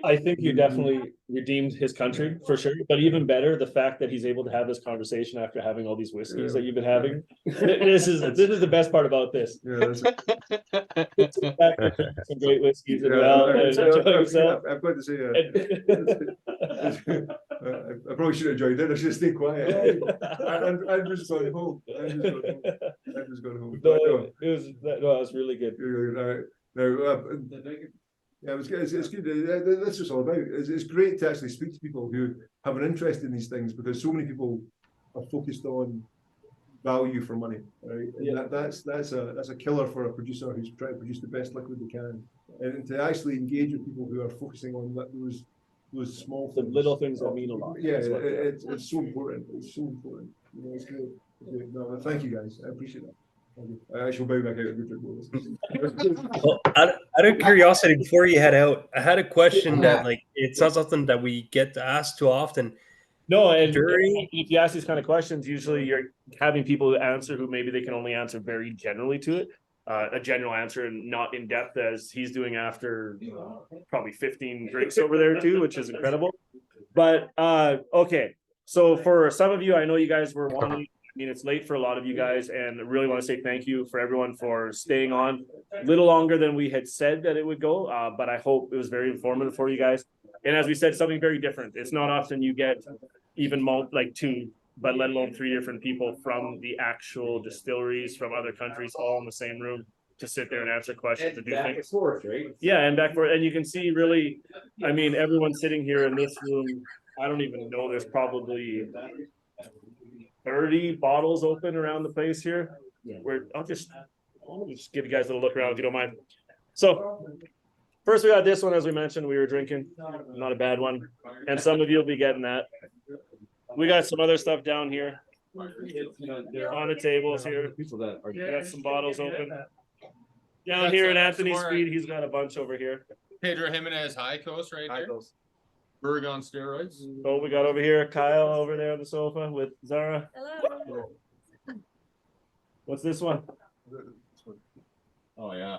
I think you definitely redeemed his country for sure. But even better, the fact that he's able to have this conversation after having all these whiskeys that you've been having. This is the best part about this. Yeah, some great whiskeys as well. I've got to say, I probably should have joined in. I should have stayed quiet. I'm just going home. I'm just going home. It was really good. Yeah, it's good. That's what it's all about. It's great to actually speak to people who have an interest in these things, because so many people are focused on value for money, right? And that's a killer for a producer who's trying to produce the best liquid they can. And to actually engage with people who are focusing on those small things, little things that mean a lot. Yeah, it's so important. It's so important. You know, it's great. No, thank you guys. I appreciate that. I shall bow back out of the Well, out of curiosity, before you head out, I had a question that, like, it's not something that we get to ask too often. No, and if you ask these kind of questions, usually you're having people answer who maybe they can only answer very generally to it, a general answer and not in depth, as he's doing after probably 15 drinks over there too, which is incredible. But okay, so for some of you, I know you guys were wanting. I mean, it's late for a lot of you guys, and I really want to say thank you for everyone for staying on a little longer than we had said that it would go. But I hope it was very informative for you guys. And as we said, something very different. It's not often you get even like 2, but let alone 3 different people from the actual distilleries from other countries all in the same room to sit there and answer questions and do back things. and forth, right? Yeah, and back forth. And you can see really, I mean, everyone sitting here in this room, I don't even know, there's probably 30 bottles open around the place here. Where I'll just just give you guys a little look around if you don't mind. So first we got this one, as we mentioned, we were drinking, not a bad one. And some of you will be getting that. We got some other stuff down here on the tables here. We got some bottles open. Down here in Anthony's feed, he's got a bunch over here. Pedro Jimenez High Coast right here. Ferg on steroids. Oh, we got over here Kyle over there on the sofa with Zara. Hello. What's this one? Oh yeah.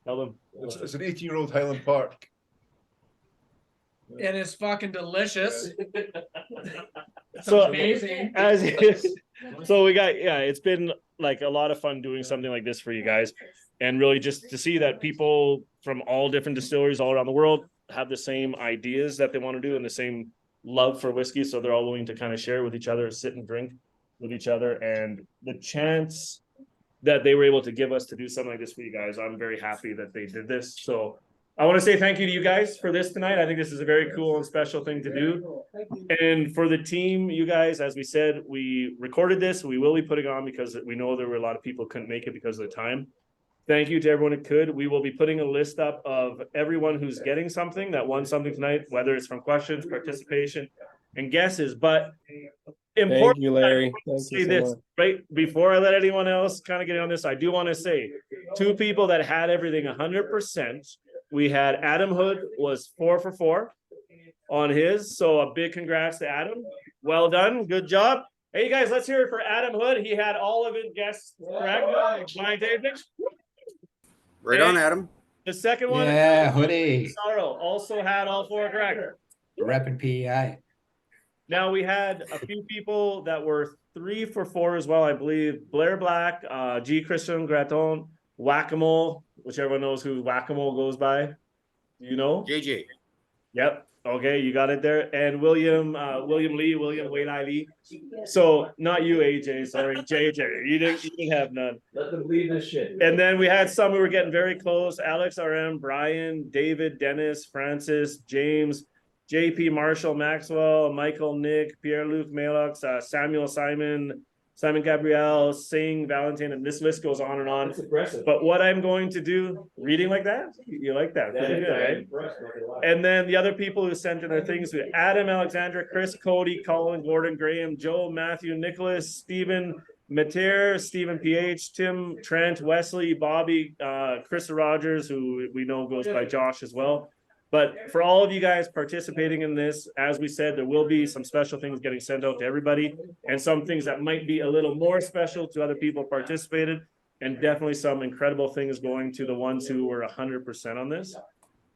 Tell them. It's an 18-year-old Highland Park. It is fucking delicious. So amazing. So we got, it's been like a lot of fun doing something like this for you guys, and really just to see that people from all different distilleries all around the world have the same ideas that they want to do and the same love for whiskey, so they're all willing to kind of share with each other, sit and drink with each other, and the chance that they were able to give us to do something like this for you guys, I'm very happy that they did this. So I want to say thank you to you guys for this tonight. I think this is a very cool and special thing to do. And for the team, you guys, as we said, we recorded this. We will be putting on because we know there were a lot of people who couldn't make it because of the time. Thank you to everyone who could. We will be putting a list up of everyone who's getting something, that won something tonight, whether it's from questions, participation, and guesses. But important, Thank you, Larry. Thank say you so this much. right before I let anyone else kind of get on this. I do want to say 2 people that had everything 100%. We had Adam Hood was 4 for 4 on his. So a big congrats to Adam. Well done. Good job. Hey, you guys, let's hear it for Adam Hood. He had all of his guests correct. My David. Right on, Adam. The second one, Yeah, Hoodie. Sorrow also had all 4 correct. Repping PEI. Now we had a few people that were 3 for 4 as well, I believe. Blair Black, G. Christian Graton, Whack-A-Mole, which everyone knows who Whack-A-Mole goes by. You know? JJ. Yep. Okay, you got it there. And William Waylai Lee. So not you, AJ, sorry, JJ. You didn't have none. Let them bleed this shit. And then we had some who were getting very close. Alex RM, Brian, David, Dennis, Francis, James, JP Marshall, Maxwell, Michael, Nick, Pierre-Luc Malox, Samuel, Simon Gabriel, Singh, Valentin, and this list goes on and on. That's impressive. But what I'm going to do, reading like that, you like that? Pretty good, right? And then the other people who sent in their things, we had Adam, Alexandra, Chris, Cody, Colin, Gordon, Graham, Joe, Matthew, Nicholas, Stephen, Mater, Stephen PH, Tim, Trent, Wesley, Bobby, Chris Rogers, who we know goes by Josh as well. But for all of you guys participating in this, as we said, there will be some special things getting sent out to everybody, and some things that might be a little more special to other people who participated, and definitely some incredible things going to the ones who were 100% on this.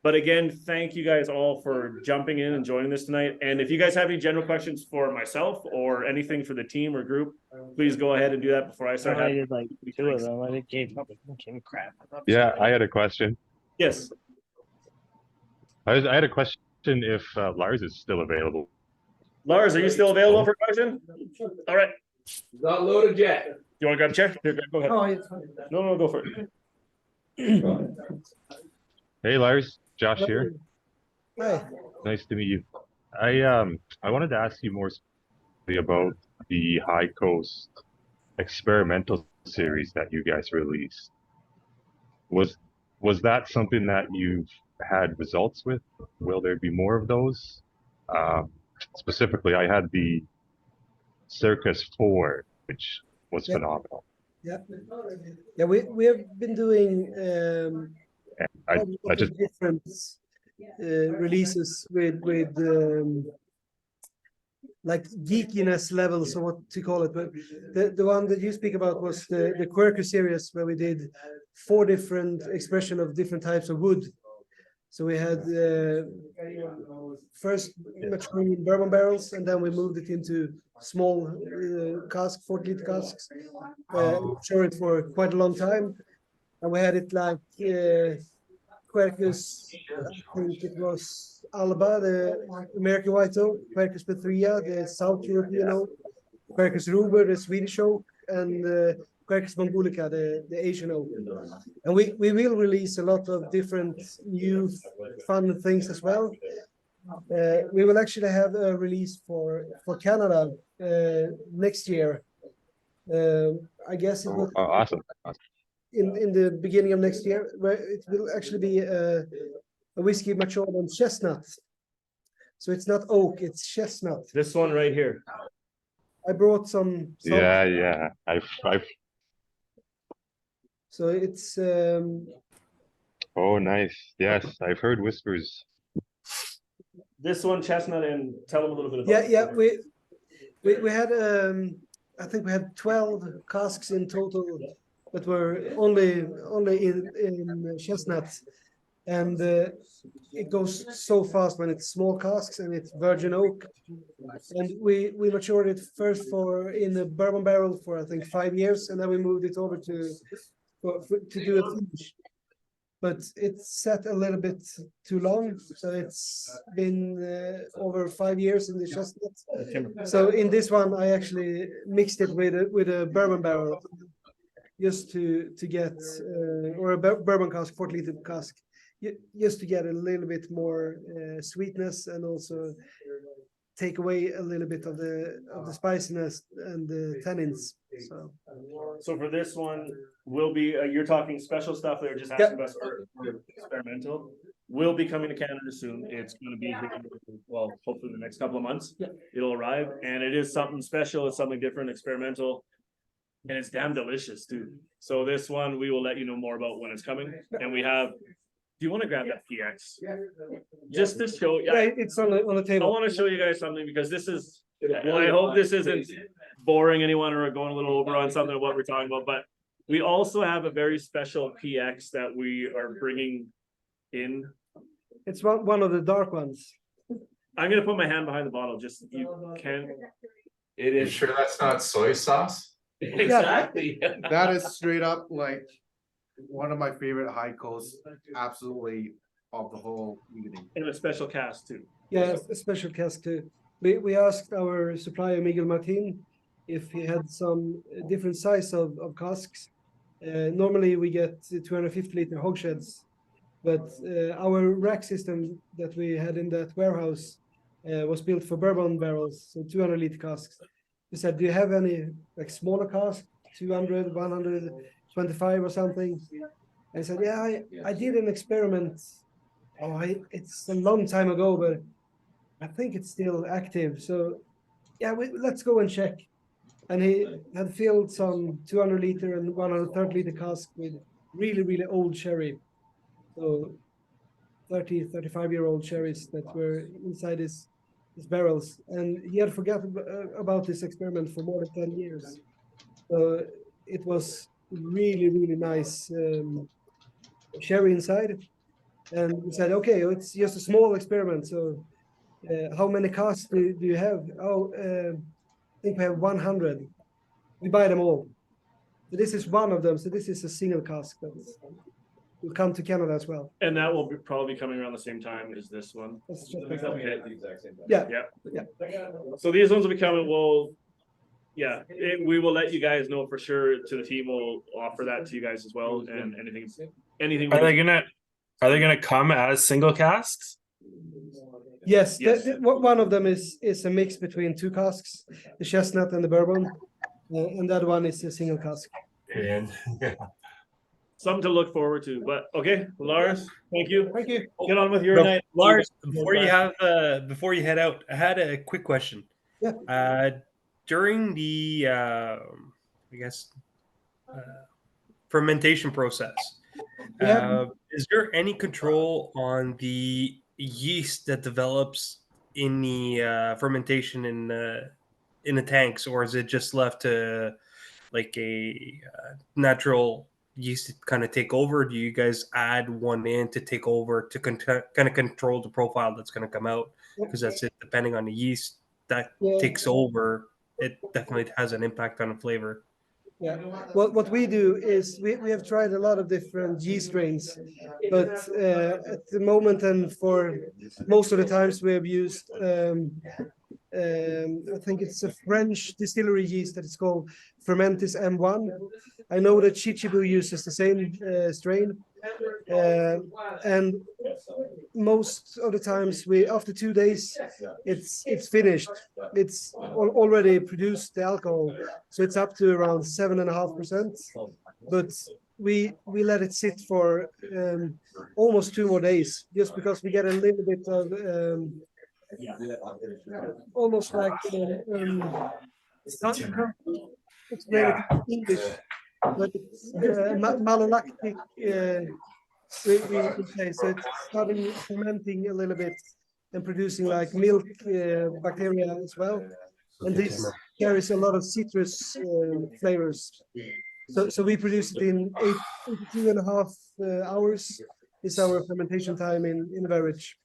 But again, thank you guys all for jumping in and joining this tonight. And if you guys have any general questions for myself or anything for the team or group, please go ahead and do that before I start. I did like 2 of them. I gave up crap. Yeah, I had a question. Yes. I had a question if Lars is still available. Lars, are you still available for a question? All right. Not loaded yet. You want to grab a chair? Here, go ahead. Oh, it's fine. No, go for it. Hey, Lars, Josh here. Hi. Nice to meet you. I wanted to ask you more specifically about the High Coast experimental series that you guys released. Was that something that you've had results with? Will there be more of those? Specifically, I had the Circus 4, which was phenomenal. Yeah, we have been doing I just different releases with like geekiness levels, or what to call it. But the one that you speak about was the Quirker series, where we did 4 different expression of different types of wood. So we had first maturing in bourbon barrels, and then we moved it into small cask, 40-liter casks. Matured it for quite a long time, and we had it like Quercus, I think it was Alba, the American White Oak, Quercus Petria, the South European Oak, Quercus Ruber, the Swedish Oak, and Quercus Mongolica, the Asian Oak. And we will release a lot of different new fun things as well. We will actually have a release for Canada next year. I guess it will awesome. in the beginning of next year, where it will actually be a whiskey matured on chestnut. So it's not oak, it's chestnut. This one right here. I brought some. Yeah. I've. So it's Oh, nice. Yes, I've heard whispers. This one, chestnut, and tell them a little bit about yeah, it. we had I think we had 12 casks in total that were only in chestnuts, and it goes so fast when it's small casks and it's virgin oak, and we matured it first in a bourbon barrel for I think 5 years, and then we moved it over to do a finish. But it's sat a little bit too long, so it's been over 5 years in the chestnut. So in this one, I actually mixed it with a bourbon barrel, just to get or a bourbon cask, 40-liter cask, just to get a little bit more sweetness and also take away a little bit of the spiciness and the tannins. So for this one, will be you're talking special stuff. They're just asking us for experimental. Will be coming to Canada soon. It's going to be well, hopefully the next couple of months. It'll arrive, and it is something special. It's something different, experimental, and it's damn delicious, dude. So this one we will let you know more about when it's coming. And we have. Do you want to grab that PX? Just to show. Yeah, it's on the table. I want to show you guys something because this is. I hope this isn't boring anyone or going a little over on something of what we're talking about, but we also have a very special PX that we are bringing in. It's one of the dark ones. I'm gonna put my hand behind the bottle. Just you can. It is sure that's not soy sauce. Exactly. That is straight up like one of my favorite high coast, absolutely, of the whole evening. And a special cast too. Yeah, a special cask too. We asked our supplier Miguel Martin if he had some different size of casks. Normally we get 250-liter hogsheads, but our rack system that we had in that warehouse was built for bourbon barrels, so 200-liter casks. We said, do you have any like smaller casks, 200, 125 or something? And I said, yeah, I did an experiment. It's a long time ago, but I think it's still active. So yeah, let's go and check. And he had filled some 200-liter and 130-liter cask with really, really old sherry. So 30, 35-year-old sherries that were inside his barrels. And he had forgotten about this experiment for more than 10 years. So it was really, really nice sherry inside. And we said, okay, it's just a small experiment. So how many casks do you have? I think we have 100. We buy them all. So this is one of them. So this is a single cask that will come to Canada as well. And that will probably be coming around the same time as this one. Okay. Yeah. So these ones will be coming. We will let you guys know for sure. To the team, we'll offer that to you guys as well. And anything. Are they gonna come as single casks? Yes. One of them is a mix between two casks, the chestnut and the bourbon, and that one is a single cask. And something to look forward to. But okay, Lars, thank you. Thank you. Get on with your night. Lars, before you head out, I had a quick question. Yeah. During the fermentation process, is there any control on the yeast that develops in the fermentation in the tanks, or is it just left to like a natural yeast to kind of take over? Do you guys add one in to take over to kind of control the profile that's going to come out? Because that's it. Depending on the yeast that takes over, it definitely has an impact on the flavor. Yeah. What we do is we have tried a lot of different yeast strains, but at the moment and for most of the times we have used I think it's a French distillery yeast that is called Fermentis M1. I know that Chichibu uses the same strain, and most of the times after 2 days it's finished. It's already produced the alcohol, so it's up to around 7.5%. But we let it sit for almost 2 more days, just because we get a little bit of almost like can't explain it in English, but it's malolactic. We say so. It's starting fermenting a little bit and producing like milk bacteria as well, and this carries a lot of citrus flavors. So we produce it in 82.5 hours is our fermentation time in the beverage.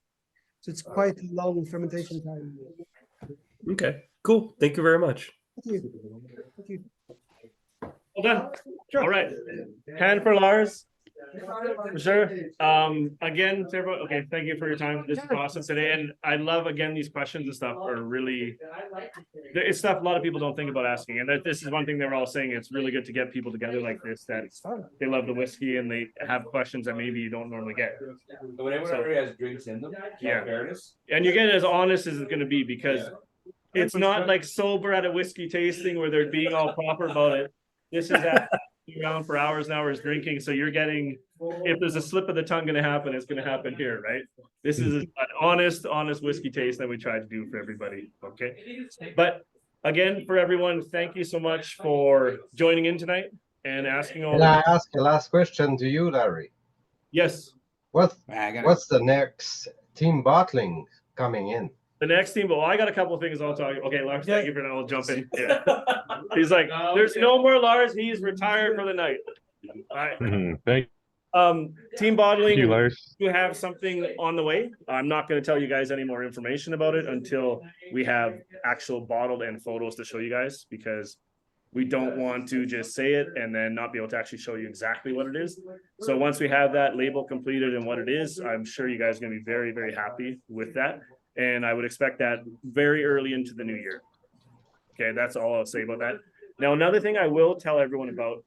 So it's quite a long fermentation time. Okay, cool. Thank you very much. Thank you. Thank you. Well done. All right. Hand for Lars. For sure. Again, to everyone, okay, thank you for your time. This is awesome today. And I love, again, these questions and stuff are really, it's stuff a lot of people don't think about asking. And that this is one thing they were all saying. It's really good to get people together like this, that they love the whiskey and they have questions that maybe you don't normally get. Whenever has drinks in them, yeah. fairness. And you get as honest as it's going to be, because it's not like sober at a whiskey tasting where they're being all proper about it. This is around for hours and hours drinking, so you're getting, if there's a slip of the tongue going to happen, it's going to happen here, right? This is an honest whiskey taste that we try to do for everybody. Okay, but again, for everyone, thank you so much for joining in tonight and asking all. Can I ask a last question to you, Larry? Yes. What's the next TeaM bottling coming in? The next team, well, I got a couple of things I'll talk. Okay, Lars, thank you for that. I'll jump in. Yeah. He's like, there's no more Lars. He's retired for the night. All right. Thank TeaM Bottling, you, Lars. you have something on the way. I'm not going to tell you guys any more information about it until we have actual bottled and photos to show you guys, because we don't want to just say it and then not be able to actually show you exactly what it is. So once we have that label completed and what it is, I'm sure you guys are going to be very, very happy with that. And I would expect that very early into the new year. Okay, that's all I'll say about that. Now, another thing I will tell everyone about,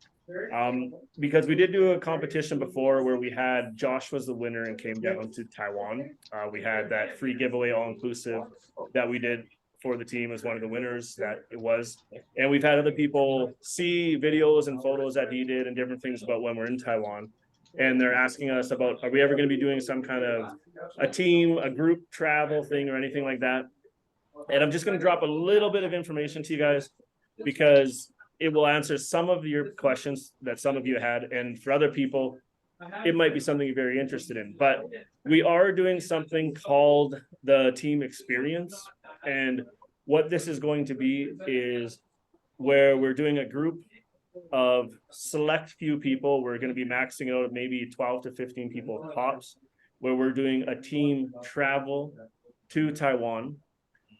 because we did do a competition before where we had Josh was the winner and came down to Taiwan. We had that free giveaway all-inclusive that we did for the team as one of the winners that it was. And we've had other people see videos and photos that he did and different things about when we're in Taiwan. And they're asking us about, are we ever going to be doing some kind of a team, a group travel thing or anything like that? And I'm just going to drop a little bit of information to you guys, because it will answer some of your questions that some of you had. And for other people, it might be something you're very interested in. But we are doing something called the TeaM Experience. And what this is going to be is where we're doing a group of select few people. We're going to be maxing it out at maybe 12 to 15 people tops, where we're doing a team travel to Taiwan,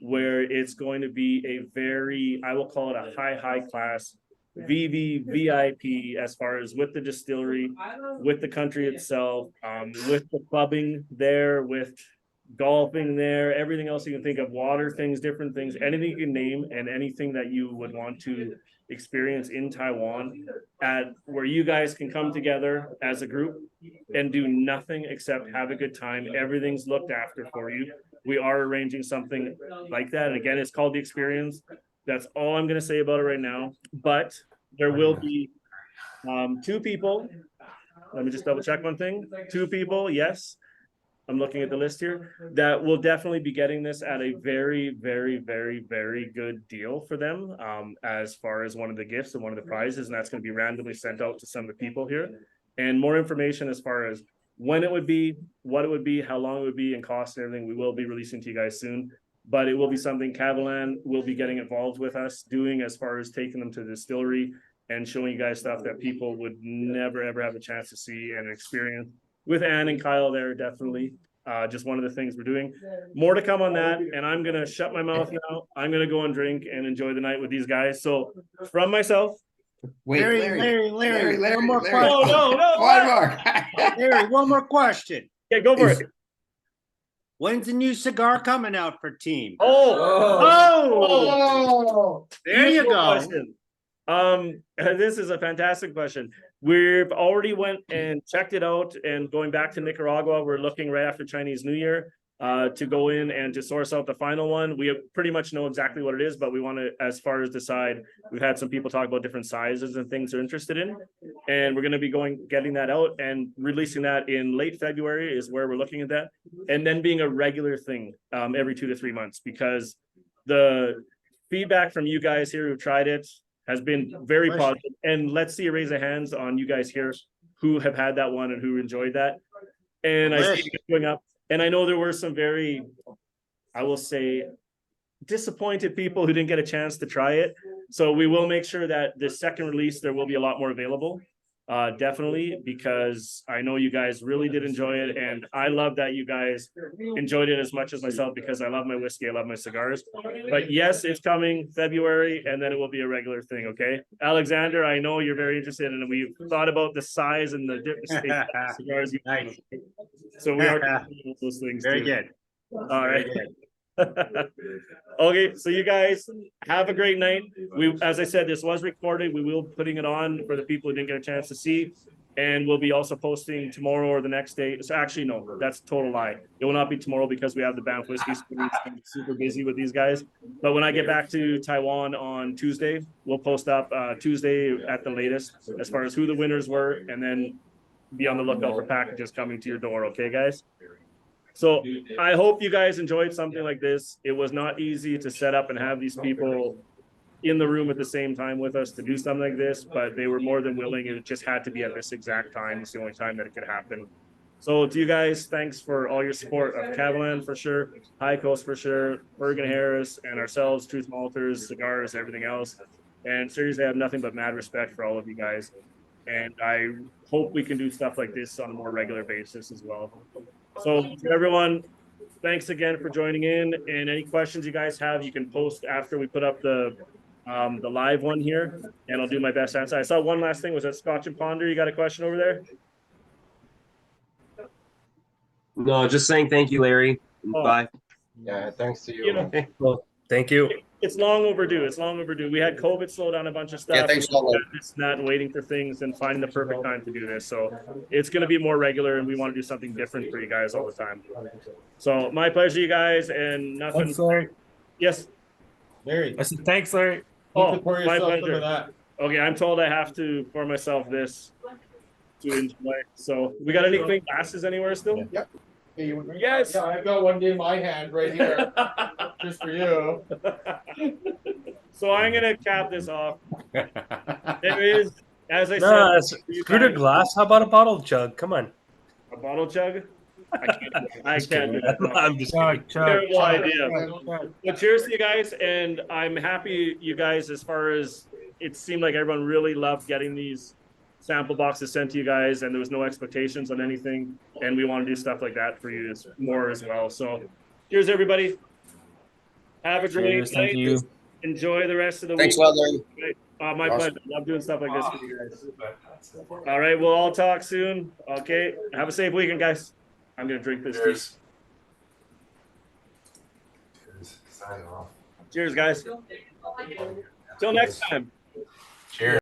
where it's going to be a very, I will call it a high class VIP, as far as with the distillery, with the country itself, with the clubbing there, with golfing there, everything else you can think of, water things, different things, anything you can name, and anything that you would want to experience in Taiwan, at where you guys can come together as a group and do nothing except have a good time. Everything's looked after for you. We are arranging something like that. And again, it's called the Experience. That's all I'm going to say about it right now. But there will be 2 people. Let me just double check one thing. 2 people, yes. I'm looking at the list here, that will definitely be getting this at a very, very, very, very good deal for them, as far as one of the gifts and one of the prizes, and that's going to be randomly sent out to some of the people here. And more information as far as when it would be, what it would be, how long it would be, and cost and everything, we will be releasing to you guys soon. But it will be something Kavalan will be getting involved with us doing, as far as taking them to the distillery and showing you guys stuff that people would never, ever have a chance to see and experience. With Ann and Kyle there, definitely. Just one of the things we're doing. More to come on that. And I'm going to shut my mouth now. I'm going to go and drink and enjoy the night with these guys. So from myself. Wait, Larry, one more question. No. One more. Larry, one more question. Yeah, go for it. When's the new cigar coming out for TeaM? Oh, there you go. Question. This is a fantastic question. We've already went and checked it out, and going back to Nicaragua, we're looking right after Chinese New Year. to go in and to source out the final one. We pretty much know exactly what it is, but we want to, as far as decide, we've had some people talk about different sizes and things they're interested in. And we're going to be getting that out and releasing that in late February is where we're looking at that. And then being a regular thing every 2 to 3 months, because the feedback from you guys here who've tried it has been very positive. And let's see a raise of hands on you guys here who have had that one and who enjoyed that. And I see it going up. And I know there were some very, I will say, disappointed people who didn't get a chance to try it. So we will make sure that the second release, there will be a lot more available. Definitely, because I know you guys really did enjoy it. And I love that you guys enjoyed it as much as myself, because I love my whiskey, I love my cigars. But yes, it's coming February, and then it will be a regular thing, okay? Alexander, I know you're very interested, and we've thought about the size and the different cigars. Nice. So we are doing those things Very too. good. All right. Okay, so you guys have a great night. As I said, this was recorded. We will be putting it on for the people who didn't get a chance to see, and we'll be also posting tomorrow or the next day. So actually, no, that's a total lie. It will not be tomorrow because we have the Banff Whiskey. We're super busy with these guys. But when I get back to Taiwan on Tuesday, we'll post up Tuesday at the latest as far as who the winners were, and then be on the lookout for packages coming to your door. Okay, guys? So I hope you guys enjoyed something like this. It was not easy to set up and have these people in the room at the same time with us to do something like this, but they were more than willing. It just had to be at this exact time. It's the only time that it could happen. So to you guys, thanks for all your support of Kavalan for sure, High Coast for sure, Ferg Harris, and ourselves, Truth Malters, cigars, everything else. And seriously, I have nothing but mad respect for all of you guys. And I hope we can do stuff like this on a more regular basis as well. So to everyone, thanks again for joining in. And any questions you guys have, you can post after we put up the live one here, and I'll do my best to answer. I saw one last thing. Was that Scotch and Ponder? You got a question over there? No, just saying thank you, Larry. Oh. Bye. Yeah, thanks to you. You know, Well, thank you. it's long overdue. It's long overdue. We had COVID slow down a bunch of stuff. Yeah, thanks, we had this and that, and waiting for things and finding the perfect time to do this. So it's going to be more regular, and we want to do something different for you guys all the time. So my pleasure, you guys, and nothing. Thanks, Larry. Yes. Larry, I said thanks, Larry. Oh, pour my yourself some of pleasure. that. Okay, I'm told I have to pour myself this to enjoy. So we got any clean glasses anywhere still? Yep. Hey, you want to drink? Yes. Yeah, I've got one in my hand right here, just for you. So I'm gonna cap this off. There is, as I No, said, screw the glass. How about a bottle jug? Come on. a bottle chug. I can't do that. No. I'm just Chug, chug, Terrible chug, idea. chug. But cheers to you guys, and I'm happy you guys, as far as it seemed like everyone really loved getting these sample boxes sent to you guys, and there was no expectations on anything, and we want to do stuff like that for you more as well. So cheers, everybody. Have a great Cheers, thank night. you. Enjoy the rest of the Thanks week. a lot, Larry. My pleasure. Love doing stuff like this for you guys. All right, we'll all talk soon. Okay, have a safe weekend, guys. I'm gonna drink this. Cheers. Cheers, guys. Till next time. Cheers.